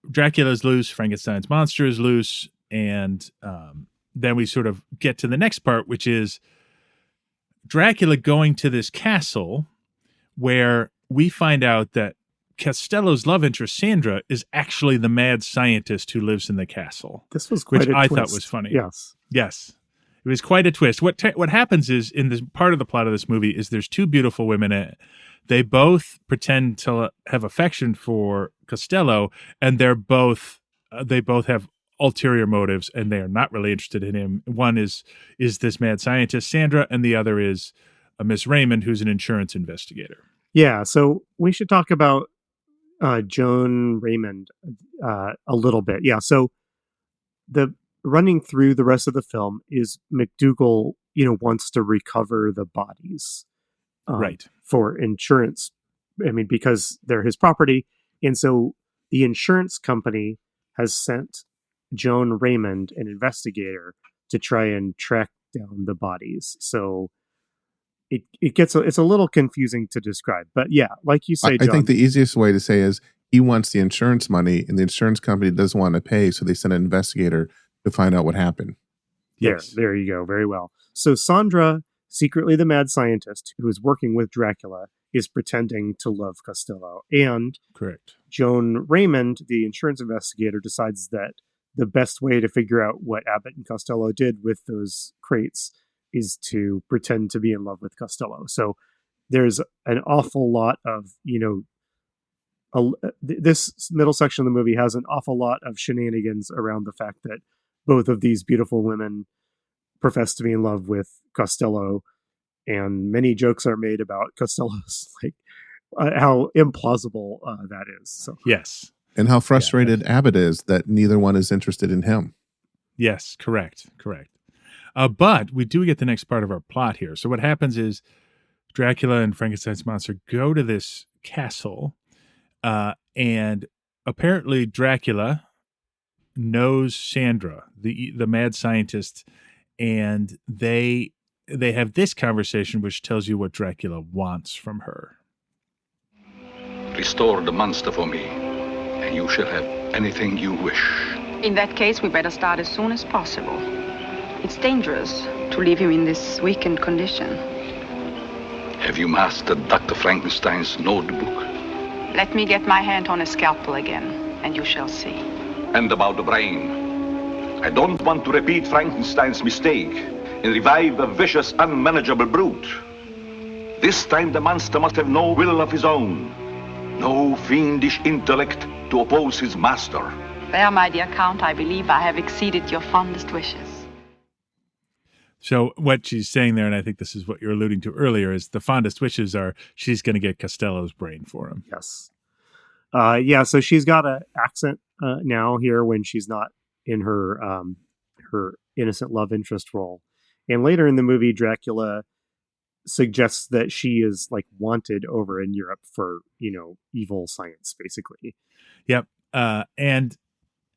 Dracula's loose. Frankenstein's monster is loose. And then we sort of get to the next part, which is Dracula going to this castle where we find out that Costello's love interest, Sandra, is actually the mad scientist who lives in the castle. This was quite a twist. I thought was funny. Yes. It was quite a twist. What happens is, in this part of the plot of this movie, is there's 2 beautiful women in it. They both pretend to have affection for Costello, and they both have ulterior motives, and they are not really interested in him. One is this mad scientist, Sandra, and the other is Miss Raymond, who's an insurance investigator. Yeah, so we should talk about Joan Raymond a little bit. Yeah, so the running through the rest of the film is McDougal wants to recover the bodies Right. for insurance. I mean, because they're his property. And so the insurance company has sent Joan Raymond, an investigator, to try and track down the bodies. So it's a little confusing to describe. But yeah, like you say, John, I think the easiest way to say is he wants the insurance money and the insurance company doesn't want to pay. So they send an investigator to find out what happened. Yes. There you go. Very well. So Sandra, secretly the mad scientist who is working with Dracula, is pretending to love Costello. And Correct. Joan Raymond, the insurance investigator, decides that the best way to figure out what Abbott and Costello did with those crates is to pretend to be in love with Costello. So there's an awful lot of, this middle section of the movie has an awful lot of shenanigans around the fact that both of these beautiful women profess to be in love with Costello, and many jokes are made about Costello's how implausible that is. So Yes. And how frustrated Abbott is that neither one is interested in him. Yes, correct. But we do get the next part of our plot here. So what happens is Dracula and Frankenstein's monster go to this castle, and apparently Dracula knows Sandra, the mad scientist, and they have this conversation which tells you what Dracula wants from her. Restore the monster for me, and you shall have anything you wish. In that case, we better start as soon as possible. It's dangerous to leave him in this weakened condition. Have you mastered Dr. Frankenstein's notebook? Let me get my hand on a scalpel again, and you shall see. And about the brain. I don't want to repeat Frankenstein's mistake and revive a vicious, unmanageable brute. This time the monster must have no will of his own, no fiendish intellect to oppose his master. There, my dear Count, I believe I have exceeded your fondest wishes. So what she's saying there, and I think this is what you're alluding to earlier, is the fondest wishes are she's going to get Costello's brain for him. Yes. So she's got an accent now here when she's not in her her innocent love interest role. And later in the movie, Dracula suggests that she is wanted over in Europe for, evil science, basically. Yep. And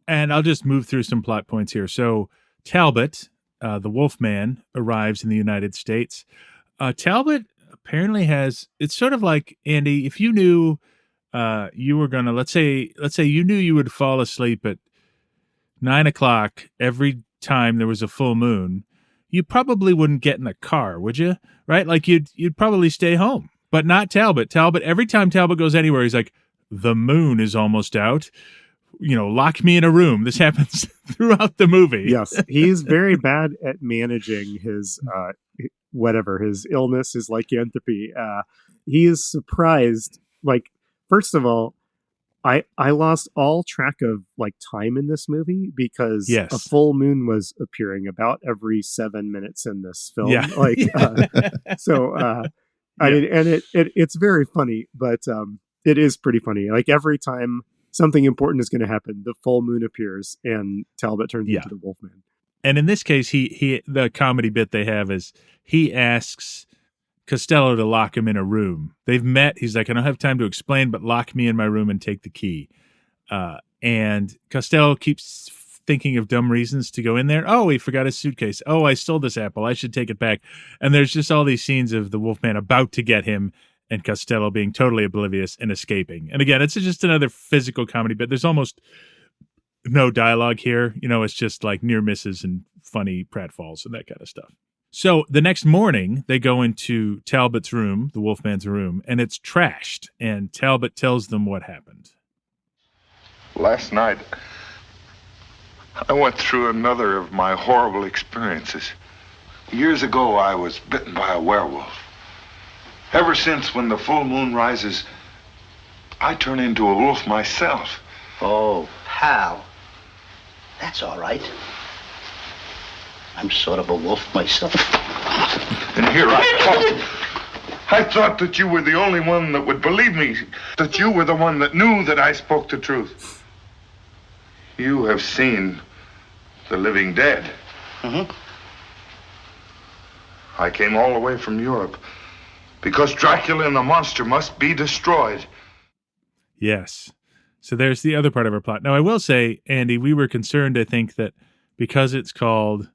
I'll just move through some plot points here. So Talbot, the Wolfman, arrives in the United States. Talbot apparently it's sort of like, Andy, if you knew you were going to, let's say you knew you would fall asleep at 9:00 every time there was a full moon, you probably wouldn't get in the car, would you? Right? You'd probably stay home, but not Talbot. Talbot, every time Talbot goes anywhere, he's like, the moon is almost out. Lock me in a room. This happens throughout the movie. Yes. He's very bad at managing his, his illness, his lycanthropy. He is surprised. First of all, I lost all track of time in this movie because a full moon was appearing about every 7 minutes in this film. Yeah. I mean, and it's very funny, but it is pretty funny. Every time something important is going to happen, the full moon appears and Talbot turns into the Wolfman. And in this case, he the comedy bit they have is he asks Costello to lock him in a room. They've met. He's like, I don't have time to explain, but lock me in my room and take the key. And Costello keeps thinking of dumb reasons to go in there. Oh, he forgot his suitcase. Oh, I stole this apple. I should take it back. And there's just all these scenes of the Wolfman about to get him and Costello being totally oblivious and escaping. And again, it's just another physical comedy bit. There's almost no dialogue here. It's just near misses and funny pratfalls and that kind of stuff. So the next morning, they go into Talbot's room, the Wolfman's room, and it's trashed. And Talbot tells them what happened. Last night, I went through another of my horrible experiences. Years ago, I was bitten by a werewolf. Ever since, when the full moon rises, I turn into a wolf myself. Oh, pal. That's all right. I'm sort of a wolf myself. And here I thought that you were the only one that would believe me, that you were the one that knew that I spoke the truth. You have seen the living dead. Mm-hmm. I came all the way from Europe because Dracula and the monster must be destroyed. Yes. So there's the other part of our plot. Now, I will say, Andy, we were concerned, I think, that because it's called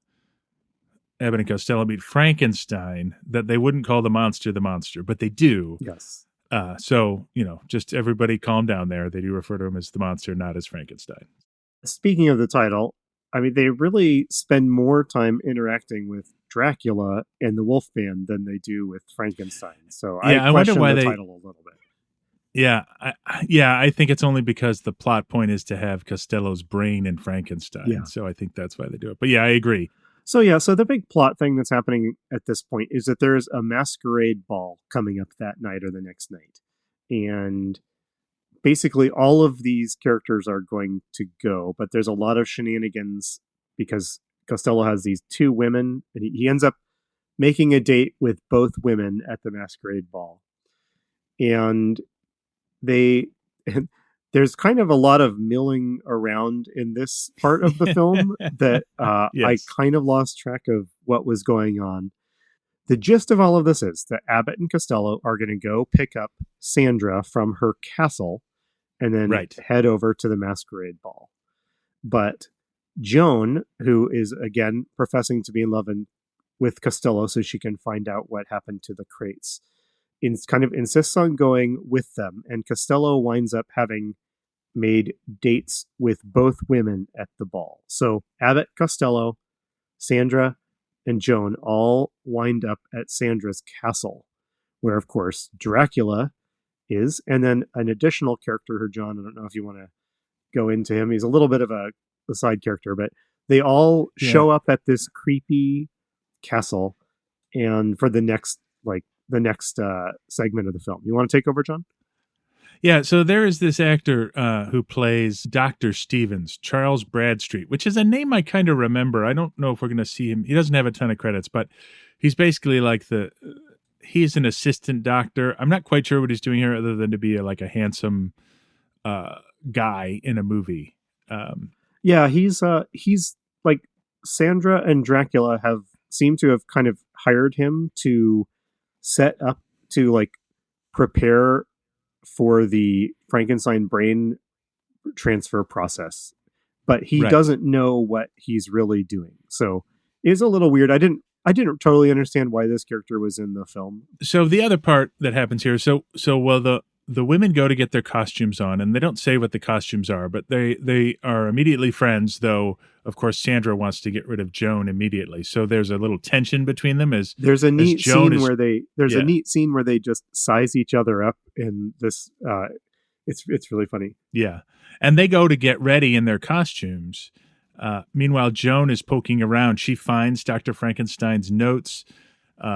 Abbott and Costello Meet Frankenstein, that they wouldn't call the monster, but they do. Yes. So, just everybody calm down there. They do refer to him as the monster, not as Frankenstein. Speaking of the title, I mean, they really spend more time interacting with Dracula and the Wolfman than they do with Frankenstein. So I wonder why the title a little bit. Yeah, I think it's only because the plot point is to have Costello's brain in Frankenstein. Yeah. So I think that's why they do it. But yeah, I agree. So the big plot thing that's happening at this point is that there's a masquerade ball coming up that night or the next night. And basically all of these characters are going to go, but there's a lot of shenanigans because Costello has these two women, and he ends up making a date with both women at the masquerade ball. And there's kind of a lot of milling around in this part of the film that Yes. I kind of lost track of what was going on. The gist of all of this is that Abbott and Costello are going to go pick up Sandra from her castle and then head over to the masquerade ball. But Joan, who is again professing to be in love with Costello so she can find out what happened to the crates, kind of insists on going with them, and Costello winds up having made dates with both women at the ball. So Abbott, Costello, Sandra, and Joan all wind up at Sandra's castle, where, of course, Dracula is, and then an additional character here, John, I don't know if you want to go into him. He's a little bit of a side character, but they all show up at this creepy castle, and for the next segment of the film. You want to take over, John? Yeah, so there is this actor who plays Dr. Stevens, Charles Bradstreet, which is a name I kind of remember. I don't know if we're going to see him. He doesn't have a ton of credits, but he's basically like he's an assistant doctor. I'm not quite sure what he's doing here other than to be a handsome guy in a movie. He's like Sandra and Dracula seem to have kind of hired him to set up to prepare for the Frankenstein brain transfer process, but he doesn't know what he's really doing. So it's a little weird. I didn't totally understand why this character was in the film. So the other part that happens here, the women go to get their costumes on, and they don't say what the costumes are, but they are immediately friends, though, of course, Sandra wants to get rid of Joan immediately. So there's a little tension between them. There's a neat scene where they just size each other up in this. It's really funny. Yeah. And they go to get ready in their costumes. Meanwhile, Joan is poking around. She finds Dr. Frankenstein's notes.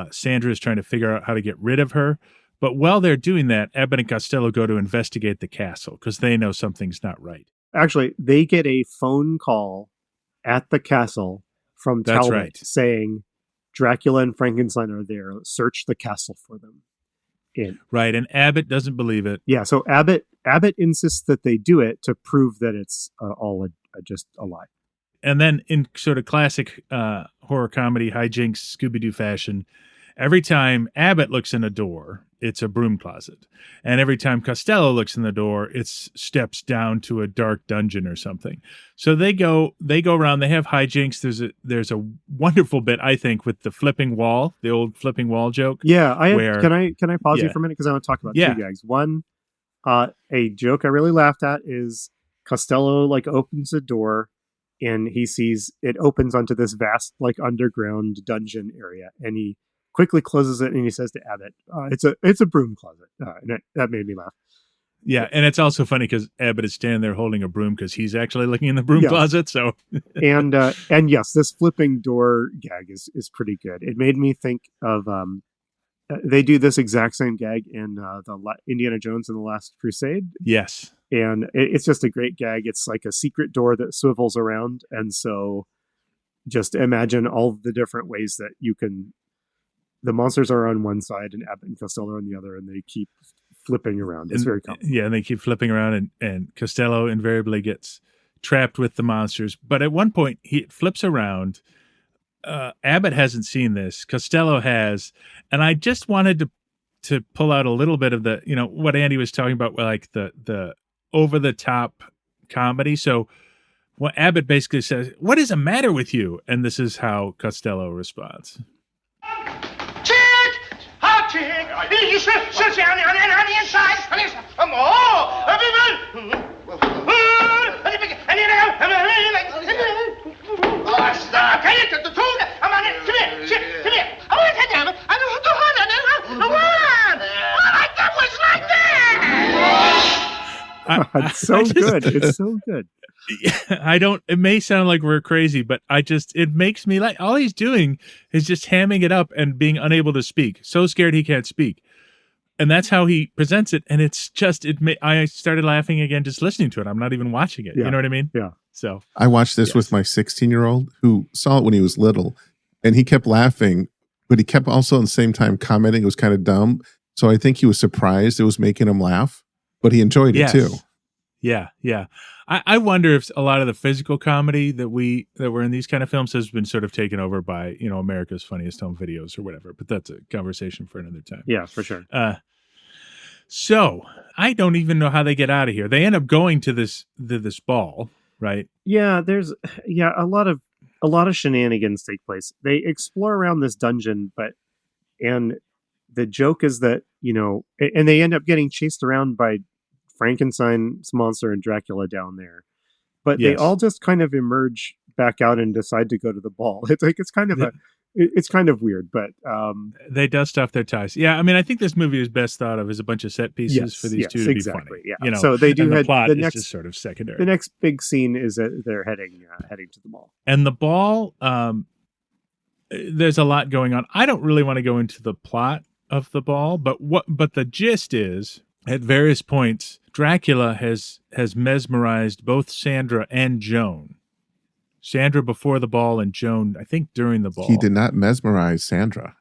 Sandra is trying to figure out how to get rid of her. But while they're doing that, Abbott and Costello go to investigate the castle because they know something's not right. Actually, they get a phone call at the castle from Talbot saying Dracula and Frankenstein are there. Search the castle for them. Right, and Abbott doesn't believe it. Yeah, so Abbott insists that they do it to prove that it's all just a lie. And then in sort of classic horror comedy hijinks Scooby-Doo fashion, every time Abbott looks in a door, it's a broom closet. And every time Costello looks in the door, it steps down to a dark dungeon or something. So they go around, they have hijinks. There's a wonderful bit, I think, with the flipping wall, the old flipping wall joke. Yeah, can I pause you for a minute because I want to talk about two gags. One, a joke I really laughed at is Costello opens a door and he sees it opens onto this vast underground dungeon area, and he quickly closes it and he says to Abbott, it's a broom closet. And that made me laugh. Yeah, and it's also funny because Abbott is standing there holding a broom because he's actually looking in the broom closet. So, and yes, this flipping door gag is pretty good. It made me think of they do this exact same gag in the Indiana Jones and the Last Crusade. Yes, and it's just a great gag. It's like a secret door that swivels around, and so just imagine all the different ways that you can. The monsters are on one side and Abbott and Costello are on the other, and they keep flipping around. It's very common. Yeah, and they keep flipping around, and Costello invariably gets trapped with the monsters. But at one point, he flips around. Abbott hasn't seen this. Costello has, and I just wanted to pull out a little bit of the, what Andy was talking about, like the over the top comedy. So what Abbott basically says, "What is the matter with you?" And this is how Costello responds. Chick! Hot chick! You sit on the inside. Stop. Come here. Come on in. Come here. Come here. I want to down. I don't want to hold on. That was like that. It's so good. It's so good. It may sound like we're crazy, but it makes me like, all he's doing is just hamming it up and being unable to speak. So scared he can't speak. And that's how he presents it. And it's just, I started laughing again, just listening to it. I'm not even watching it. Yeah. You know what I mean? Yeah. So I watched this with my 16-year-old who saw it when he was little, and he kept laughing, but he kept also at the same time commenting it was kind of dumb. So I think he was surprised it was making him laugh, but he enjoyed it too. Yeah. Yeah. I wonder if a lot of the physical comedy that were in these kind of films has been sort of taken over by, America's Funniest Home Videos or whatever, but that's a conversation for another time. Yeah, for sure. So I don't even know how they get out of here. They end up going to this ball, right? Yeah, there's a lot of shenanigans take place. They explore around this dungeon, and the joke is that, and they end up getting chased around by Frankenstein's monster and Dracula down there. But they all just kind of emerge back out and decide to go to the ball. It's kind of weird, but they dust off their ties. Yeah, I mean, I think this movie is best thought of as a bunch of set pieces for these two to be funny. Yeah. So they do. The plot the next, is just sort of secondary. The next big scene is that they're heading to the mall. And the ball, there's a lot going on. I don't really want to go into the plot of the ball, but the gist is, at various points, Dracula has mesmerized both Sandra and Joan. Sandra before the ball and Joan, I think, during the ball. He did not mesmerize Sandra.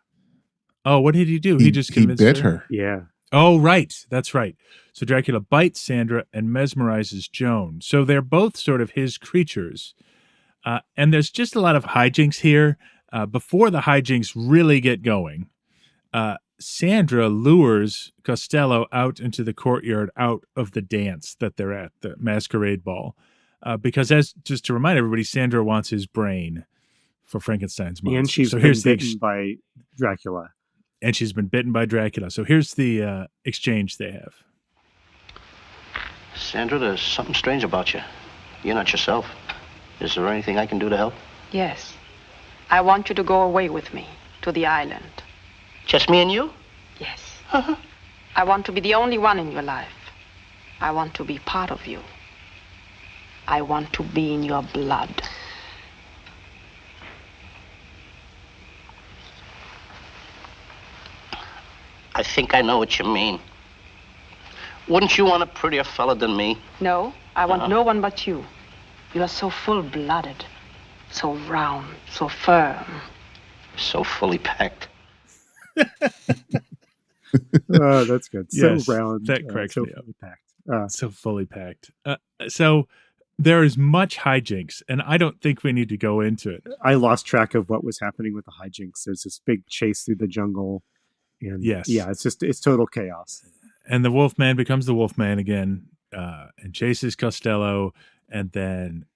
Oh, what did he do? He just convinced bit her. Yeah. Oh, right. That's right. So Dracula bites Sandra and mesmerizes Joan. So they're both sort of his creatures. And there's just a lot of hijinks here. Before the hijinks really get going, Sandra lures Costello out into the courtyard, out of the dance that they're at, the masquerade ball. Because just to remind everybody, Sandra wants his brain for Frankenstein's monster. And she's been bitten by Dracula. And she's been bitten by Dracula. So here's the exchange they have. Sandra, there's something strange about you. You're not yourself. Is there anything I can do to help? Yes. I want you to go away with me to the island. Just me and you? Yes. I want to be the only one in your life. I want to be part of you. I want to be in your blood. I think I know what you mean. Wouldn't you want a prettier fella than me? No, I want no one but you. You are so full-blooded, so round, so firm. So fully packed. Oh, that's good. Yes, so round. that cracks so me up. fully packed. So fully packed. So there is much hijinks, and I don't think we need to go into it. I lost track of what was happening with the hijinks. There's this big chase through the jungle. And it's total chaos. And the Wolfman becomes the Wolfman again and chases Costello, and then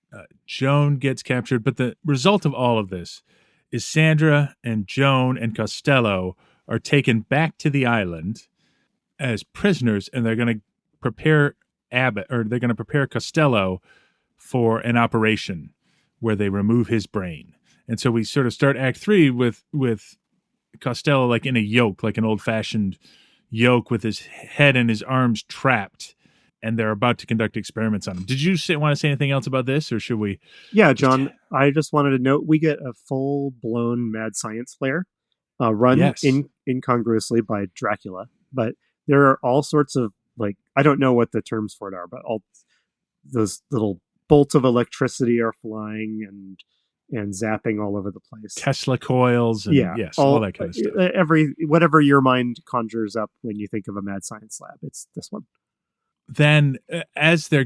Joan gets captured. But the result of all of this is Sandra and Joan and Costello are taken back to the island as prisoners, and they're going to prepare Costello for an operation where they remove his brain. And so we sort of start Act 3 with Costello like in a yoke, like an old-fashioned yoke with his head and his arms trapped, and they're about to conduct experiments on him. Did you want to say anything else about this, or should we? Yeah, John, I just wanted to note we get a full-blown mad science flare run incongruously by Dracula, but there are all sorts of, I don't know what the terms for it are, but all those little bolts of electricity are flying and zapping all over the place. Tesla coils, and all that kind of stuff. Whatever your mind conjures up when you think of a mad science lab, it's this one. Then, as they're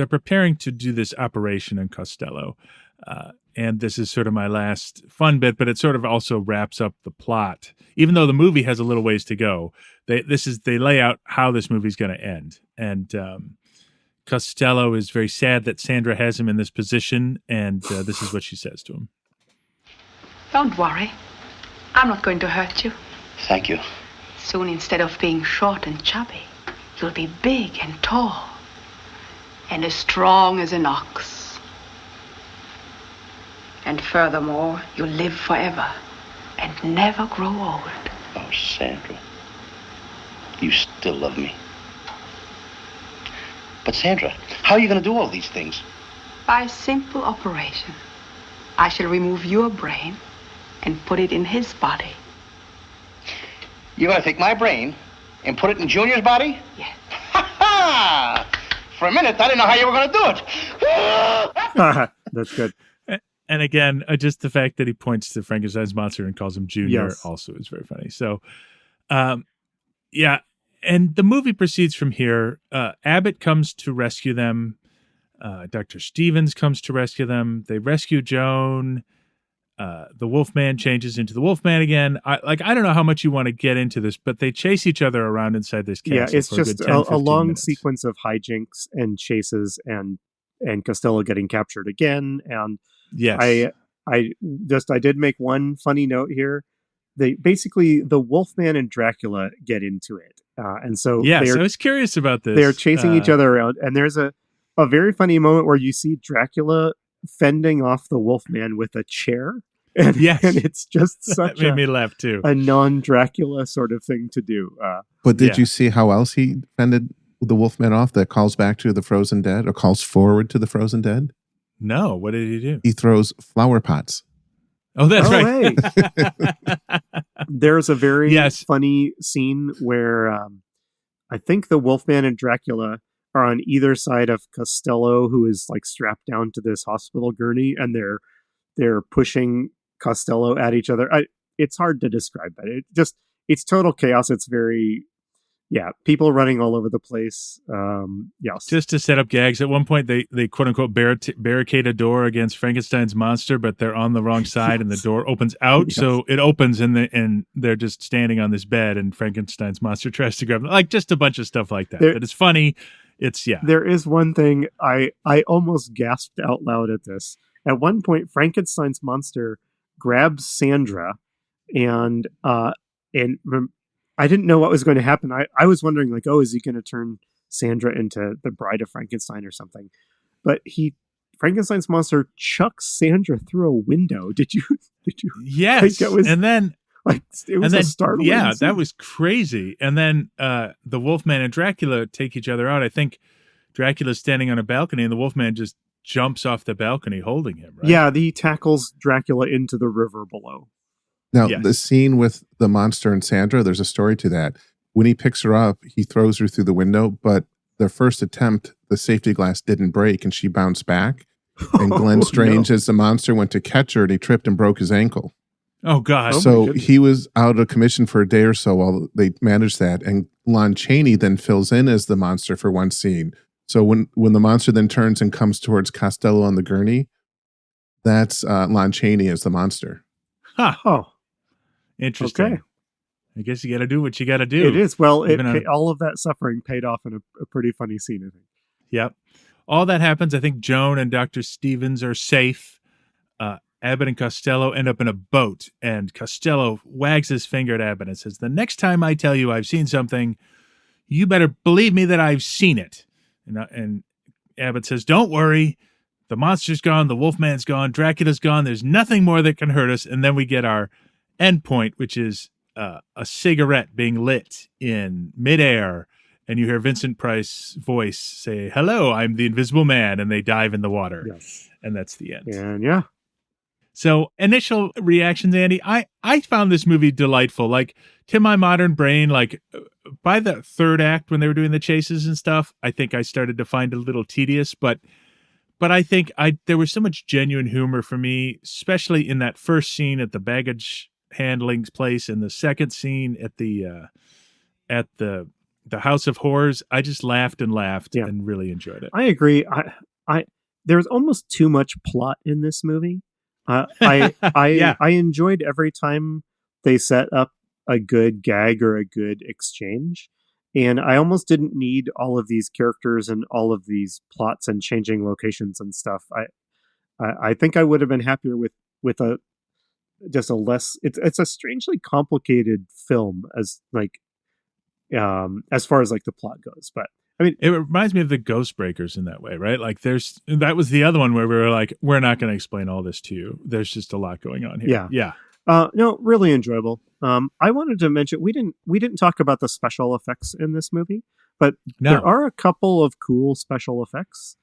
preparing to do this operation in Costello, And this is sort of my last fun bit, but it sort of also wraps up the plot. Even though the movie has a little ways to go, they lay out how this movie's going to end. And Costello is very sad that Sandra has him in this position, and this is what she says to him. Don't worry. I'm not going to hurt you. Thank you. Soon, instead of being short and chubby, you'll be big and tall and as strong as an ox. And furthermore, you'll live forever and never grow old. Oh, Sandra, you still love me. But Sandra, how are you going to do all these things? By a simple operation. I shall remove your brain and put it in his body. You're going to take my brain and put it in Junior's body? Yes. Ha ha! For a minute, I didn't know how you were going to do it. That's good. And again, just the fact that he points to Frankenstein's monster and calls him Junior also is very funny. So, yeah. And the movie proceeds from here. Abbott comes to rescue them. Dr. Stevens comes to rescue them. They rescue Joan. The Wolfman changes into the Wolfman again. I don't know how much you want to get into this, but they chase each other around inside this castle. Yeah, it's for just a, good 10, a long minutes. sequence of hijinks and chases and Costello getting captured again. And yes, I did make one funny note here. They basically, the Wolfman and Dracula get into it. And so yes, I was curious about this. They're chasing each other around, and there's a very funny moment where you see Dracula fending off the Wolfman with a chair. And, yes. and it's just such that made me laugh too. A non-Dracula sort of thing to do. But did you see how else he fended the Wolfman off that calls back to the frozen dead or calls forward to the frozen dead? No, what did he do? He throws flower pots. Oh, that's right. Hey. There's a very funny scene where I think the Wolfman and Dracula are on either side of Costello, who is like strapped down to this hospital gurney, and they're pushing Costello at each other. It's hard to describe that. It's total chaos. It's very, people running all over the place. Yes. Just to set up gags. At one point, they quote unquote barricade a door against Frankenstein's monster, but they're on the wrong side, and the door opens out. Yes. So it opens, and they're just standing on this bed, and Frankenstein's monster tries to grab them. Like just a bunch of stuff like that. But it's funny. It's There is one thing I almost gasped out loud at this. At one point, Frankenstein's monster grabs Sandra, and I didn't know what was going to happen. I was wondering, like, is he going to turn Sandra into the Bride of Frankenstein or something? But Frankenstein's monster chucks Sandra through a window. Did you? Yes, and then it was a startling. Yeah, scene. That was crazy. And then the Wolfman and Dracula take each other out. I think Dracula's standing on a balcony, and the Wolfman just jumps off the balcony holding him, right? Yeah, he tackles Dracula into the river below. Now, the scene with the monster and Sandra, there's a story to that. When he picks her up, he throws her through the window, but their first attempt, the safety glass didn't break, and she bounced back. And Glenn Strange, as the monster, went to catch her, and he tripped and broke his ankle. Oh, God. So he was out of commission for a day or so while they managed that. And Lon Chaney then fills in as the monster for one scene. So when the monster then turns and comes towards Costello on the gurney, that's Lon Chaney as the monster. Huh. Oh. Interesting. Okay. I guess you got to do what you got to do. It is. Well, all of that suffering paid off in a pretty funny scene, I think. Yep. All that happens. I think Joan and Dr. Stevens are safe. Abbott and Costello end up in a boat, and Costello wags his finger at Abbott and says, "The next time I tell you I've seen something, you better believe me that I've seen it." And Abbott says, "Don't worry. The monster's gone. The Wolfman's gone. Dracula's gone. There's nothing more that can hurt us." And then we get our end point, which is a cigarette being lit in midair. And you hear Vincent Price's voice say, "Hello, I'm the Invisible Man." And they dive in the water. Yes. And that's the end. And So initial reactions, Andy, I found this movie delightful. Like, to my modern brain, like by the third act when they were doing the chases and stuff, I think I started to find it a little tedious, but I think there was so much genuine humor for me, especially in that first scene at the baggage handling place and the second scene at the House of Horrors. I just laughed and really enjoyed it. I agree. There's almost too much plot in this movie. I enjoyed every time they set up a good gag or a good exchange. And I almost didn't need all of these characters and all of these plots and changing locations and stuff. I think I would have been happier with a just a less. It's a strangely complicated film as far as like the plot goes. But I mean, it reminds me of the Ghost Breakers in that way, right? Like that was the other one where we were like, we're not going to explain all this to you. There's just a lot going on here. Yeah. No, really enjoyable. I wanted to mention we didn't talk about the special effects in this movie, but there are a couple of cool special effects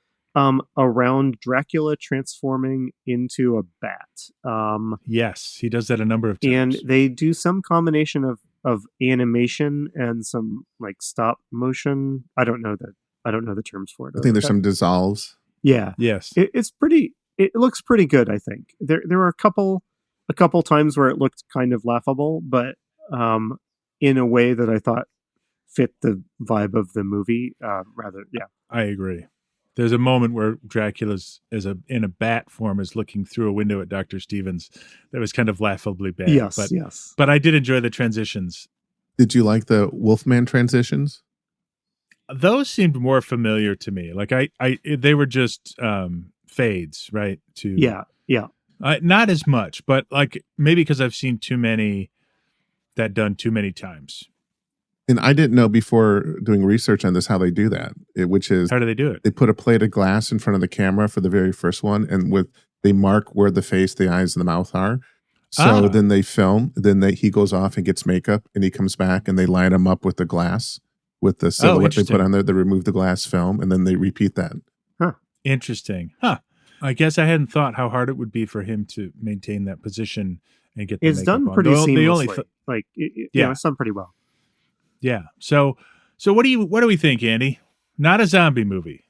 around Dracula transforming into a bat. Yes, he does that a number of times, and they do some combination of animation and some like stop motion. I don't know the terms for it. I think there's some dissolves. Yeah. Yes. It looks pretty good. I think there were a couple times where it looked kind of laughable, but in a way that I thought fit the vibe of the movie. I agree. There's a moment where Dracula's in a bat form is looking through a window at Dr. Stevens that was kind of laughably bad. Yes. But I did enjoy the transitions. Did you like the Wolfman transitions? Those seemed more familiar to me. Like they were just fades, right? Yeah. Not as much, but like maybe because I've seen too many that done too many times. And I didn't know before doing research on this how they do that. Which is, how do they do it? They put a plate of glass in front of the camera for the very first one, and they mark where the face, the eyes, and the mouth are. So then they film. Then he goes off and gets makeup, and he comes back, and they line him up with the glass with the silhouette they put on there. They remove the glass film, and then they repeat that. Huh. Interesting. Huh. I guess I hadn't thought how hard it would be for him to maintain that position and get the It's makeup done on. pretty seamlessly. It's done pretty well. Yeah. So what do we think, Andy? Not a zombie movie.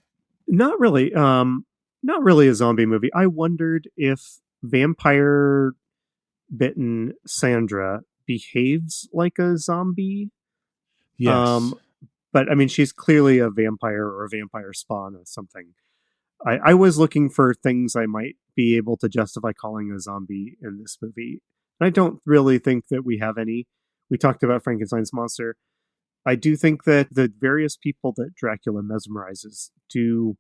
Not really. Not really a zombie movie. I wondered if vampire bitten Sandra behaves like a zombie. Yes. But I mean, she's clearly a vampire or a vampire spawn or something. I was looking for things I might be able to justify calling a zombie in this movie. And I don't really think that we have any. We talked about Frankenstein's monster. I do think that the various people that Dracula mesmerizes do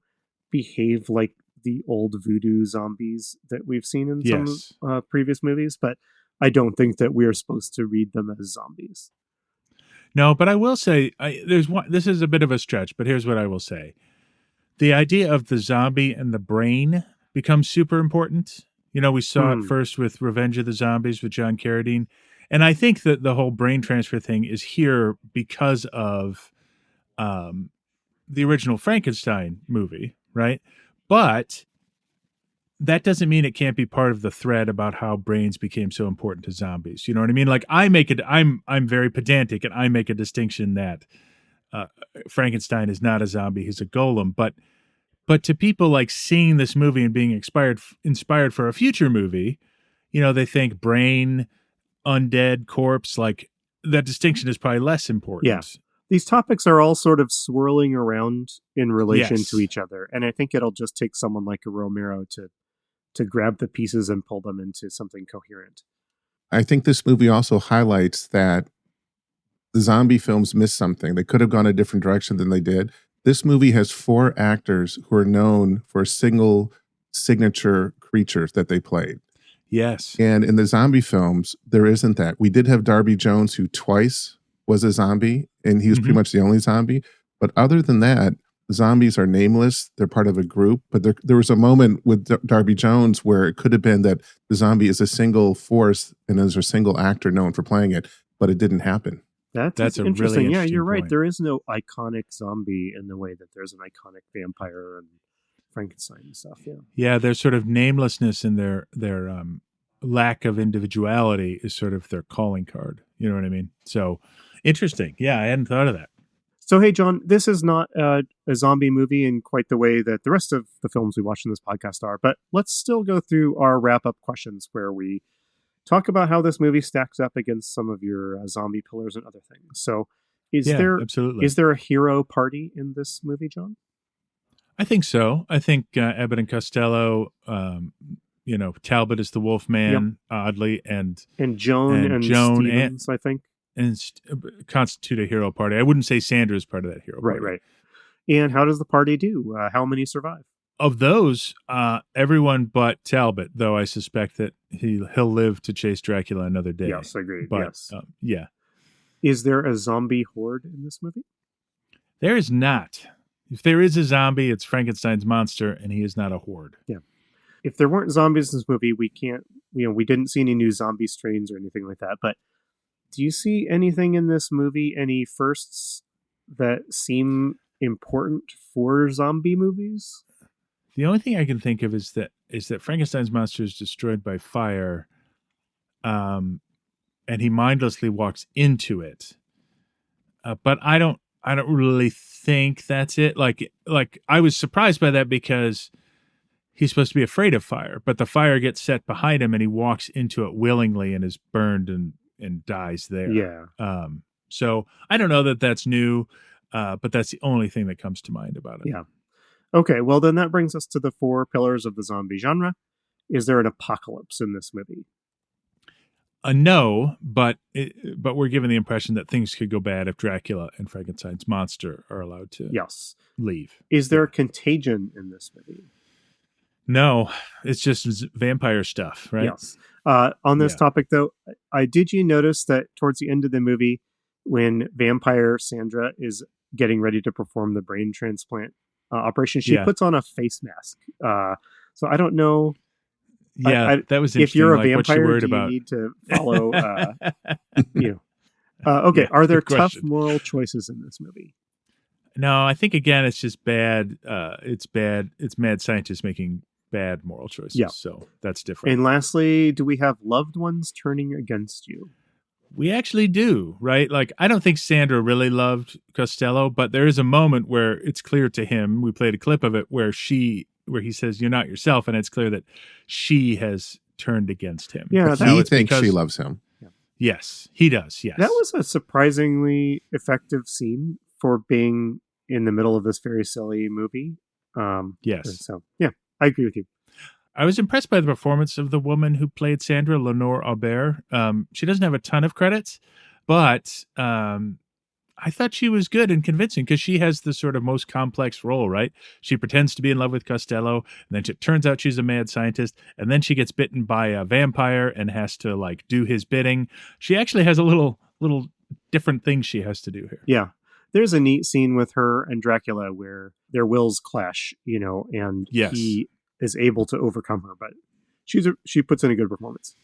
behave like the old voodoo zombies that we've seen in some previous movies, but I don't think that we are supposed to read them as zombies. No, but I will say this is a bit of a stretch, but here's what I will say. The idea of the zombie and the brain becomes super important. You know, we saw it first with Revenge of the Zombies with John Carradine. And I think that the whole brain transfer thing is here because of the original Frankenstein movie, right? But that doesn't mean it can't be part of the thread about how brains became so important to zombies. You know what I mean? Like I'm very pedantic, and I make a distinction that Frankenstein is not a zombie; he's a golem. But to people like seeing this movie and being inspired for a future movie, you know, they think brain, undead, corpse, like that distinction is probably less important. Yeah. These topics are all sort of swirling around in relation to each other. And I think it'll just take someone like a Romero to grab the pieces and pull them into something coherent. I think this movie also highlights that the zombie films missed something. They could have gone a different direction than they did. This movie has 4 actors who are known for a single signature creature that they played. Yes. And in the zombie films, there isn't that. We did have Darby Jones, who twice was a zombie, and he was pretty much the only zombie. But other than that, zombies are nameless. They're part of a group. But there was a moment with Darby Jones where it could have been that the zombie is a single force and there's a single actor known for playing it, but it didn't happen. That's a interesting. really interesting Yeah, you're right. point. There is no iconic zombie in the way that there's an iconic vampire and Frankenstein and stuff. Yeah. Yeah, their sort of namelessness and their lack of individuality is sort of their calling card. You know what I mean? So interesting. Yeah, I hadn't thought of that. So, hey, John, this is not a zombie movie in quite the way that the rest of the films we watch in this podcast are, but let's still go through our wrap-up questions where we talk about how this movie stacks up against some of your zombie pillars and other things. So is there a hero party in this movie, John? I think so. I think Abbott and Costello, Talbot is the Wolfman, oddly, and Joan and Stevens, I think, and constitute a hero party. I wouldn't say Sandra is part of that hero party. Right. And how does the party do? How many survive? Of those, everyone but Talbot, though I suspect that he'll live to chase Dracula another day. Yes, agreed. But, yes. Yeah. Is there a zombie horde in this movie? There is not. If there is a zombie, it's Frankenstein's monster, and he is not a horde. Yeah. If there weren't zombies in this movie, we didn't see any new zombie strains or anything like that. But do you see anything in this movie, any firsts that seem important for zombie movies? The only thing I can think of is that Frankenstein's monster is destroyed by fire, and he mindlessly walks into it. But I don't really think that's it. Like I was surprised by that because he's supposed to be afraid of fire, but the fire gets set behind him and he walks into it willingly and is burned and dies there. Yeah. So I don't know that that's new, but that's the only thing that comes to mind about it. Yeah. Okay, well then that brings us to the 4 pillars of the zombie genre. Is there an apocalypse in this movie? No, but we're given the impression that things could go bad if Dracula and Frankenstein's monster are allowed to leave. Is there contagion in this movie? No, it's just vampire stuff, right? Yes. On this topic, though, did you notice that towards the end of the movie, when vampire Sandra is getting ready to perform the brain transplant operation, she puts on a face mask. So I don't know. Yeah, that was interesting. If you're a like, vampire, do you need to follow? Okay, Yeah, are there good tough question. moral choices in this movie? No, I think again it's just bad. It's bad. It's mad scientists making bad moral choices. Yeah. So that's different. And lastly, do we have loved ones turning against you? We actually do, right? Like, I don't think Sandra really loved Costello, but there is a moment where it's clear to him, we played a clip of it, where he says, "You're not yourself," and it's clear that she has turned against him. Yeah, He thinks she loves him. Yes, he does, yes. That was a surprisingly effective scene for being in the middle of this very silly movie. Yes. So, yeah, I agree with you. I was impressed by the performance of the woman who played Sandra, Lenore Aubert. She doesn't have a ton of credits, but I thought she was good and convincing because she has the sort of most complex role, right? She pretends to be in love with Costello, and then it turns out she's a mad scientist, and then she gets bitten by a vampire and has to like do his bidding. She actually has a little different things she has to do here. Yeah. There's a neat scene with her and Dracula where their wills clash, and he is able to overcome her, but she puts in a good performance.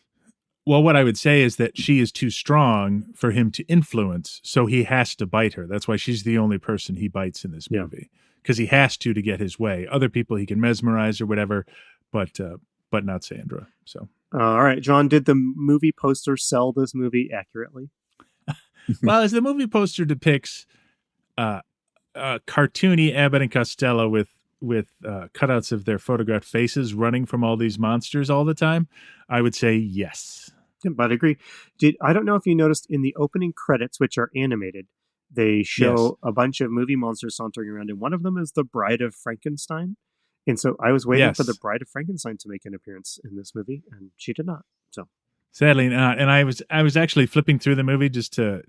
Well, what I would say is that she is too strong for him to influence, so he has to bite her. That's why she's the only person he bites in this movie, because he has to get his way. Other people he can mesmerize or whatever, but not Sandra. So, all right, John, did the movie poster sell this movie accurately? Well, as the movie poster depicts cartoony Abbott and Costello with cutouts of their photographed faces running from all these monsters all the time, I would say yes. Yeah, but I agree. I don't know if you noticed in the opening credits, which are animated, they show a bunch of movie monsters sauntering around, and one of them is the Bride of Frankenstein. And so I was waiting for the Bride of Frankenstein to make an appearance in this movie, and she did not. So sadly not. And I was actually flipping through the movie just to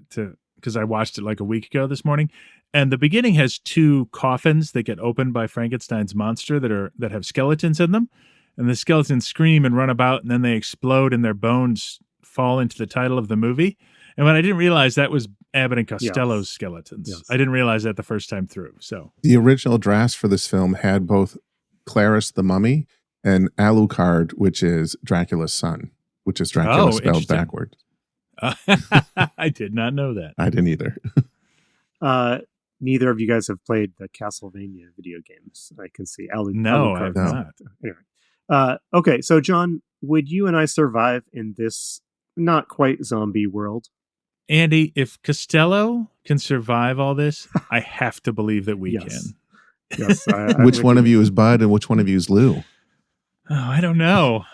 because I watched it like a week ago this morning. And the beginning has 2 coffins that get opened by Frankenstein's monster that have skeletons in them. And the skeletons scream and run about, and then they explode and their bones fall into the title of the movie. And when I didn't realize that was Abbott and Costello's skeletons. Yes. I didn't realize that the first time through. So the original drafts for this film had both Clarice the mummy and Alucard, which is Dracula's son, which is Dracula spelled backward. I did not know that. I didn't either. Neither of you guys have played the Castlevania video games. I can see. No, I've not. Anyway. Okay, so John, would you and I survive in this not quite zombie world? Andy, if Costello can survive all this, I have to believe that we can. Yes. Which one of you is Bud and which one of you is Lou? Oh, I don't know.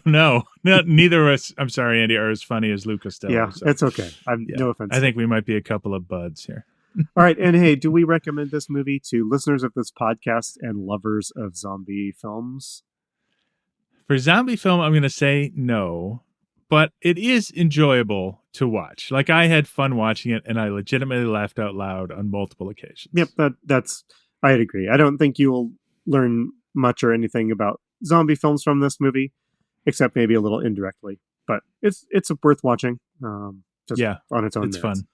No, neither of us, I'm sorry, Andy, are as funny as Lou Costello. Yeah, so. it's okay. No offense. I think we might be a couple of buds here. All right. And hey, do we recommend this movie to listeners of this podcast and lovers of zombie films? For zombie film, I'm going to say no, but it is enjoyable to watch. Like, I had fun watching it, and I legitimately laughed out loud on multiple occasions. Yep, I'd agree. I don't think you'll learn much or anything about zombie films from this movie, except maybe a little indirectly. But it's worth watching. On its own. It's fun.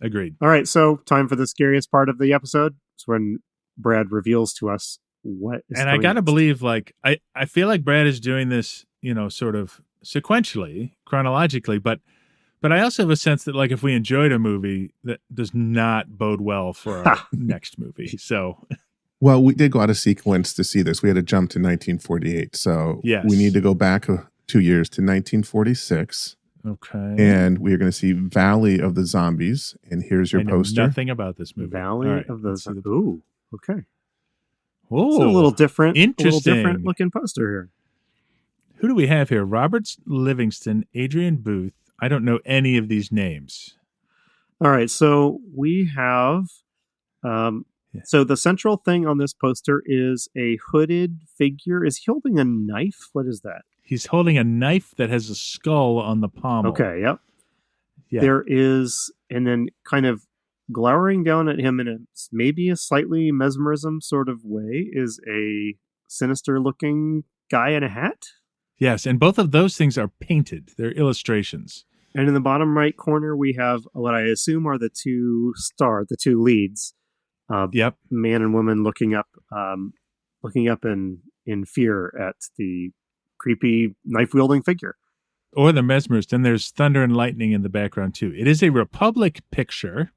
Agreed. All right, so time for the scariest part of the episode. It's when Brad reveals to us what is. And I gotta believe, like, I feel like Brad is doing this, sort of sequentially, chronologically, but I also have a sense that, like, if we enjoyed a movie, that does not bode well for our next movie. So, well, we did go out of sequence to see this. We had to jump to 1948, so yes. We need to go back 2 years to 1946. Okay. And we are going to see Valley of the Zombies. And here's your poster. Nothing about this movie. Valley of the Zombies. Ooh, okay. Oh, it's a little different. Interesting. A little different looking poster here. Who do we have here? Robert Livingston, Adrian Booth. I don't know any of these names. All right, so we have. So the central thing on this poster is a hooded figure. Is he holding a knife? What is that? He's holding a knife that has a skull on the pommel. Okay, yep. Yeah. There is, and then kind of glowering down at him in maybe a slightly mesmerism sort of way is a sinister-looking guy in a hat. Yes, and both of those things are painted. They're illustrations. And in the bottom right corner, we have what I assume are the two leads. Yep. Man and woman looking up in fear at the creepy knife-wielding figure. Or the mesmerist. And there's thunder and lightning in the background, too. It is a Republic picture.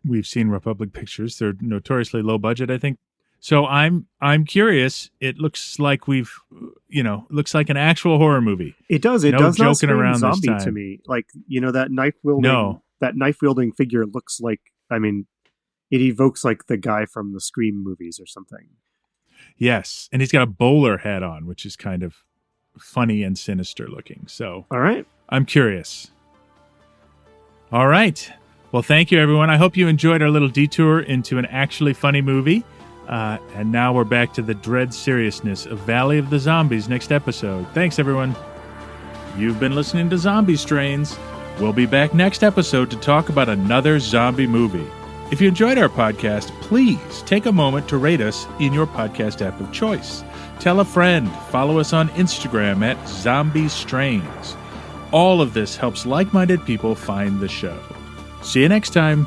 We've seen Republic pictures. They're notoriously low budget, I think. So I'm curious. It looks like looks like an actual horror movie. It does. It no does not joking scream around zombie this time. to me. Like, that knife-wielding figure looks like, it evokes like the guy from the Scream movies or something. Yes. And he's got a bowler hat on, which is kind of funny and sinister looking. So, all right. I'm curious. All right. Well, thank you, everyone. I hope you enjoyed our little detour into an actually funny movie. And now we're back to the dread seriousness of Valley of the Zombies next episode. Thanks, everyone. You've been listening to Zombie Strains. We'll be back next episode to talk about another zombie movie. If you enjoyed our podcast, please take a moment to rate us in your podcast app of choice. Tell a friend. Follow us on Instagram at Zombie Strains. All of this helps like-minded people find the show. See you next time.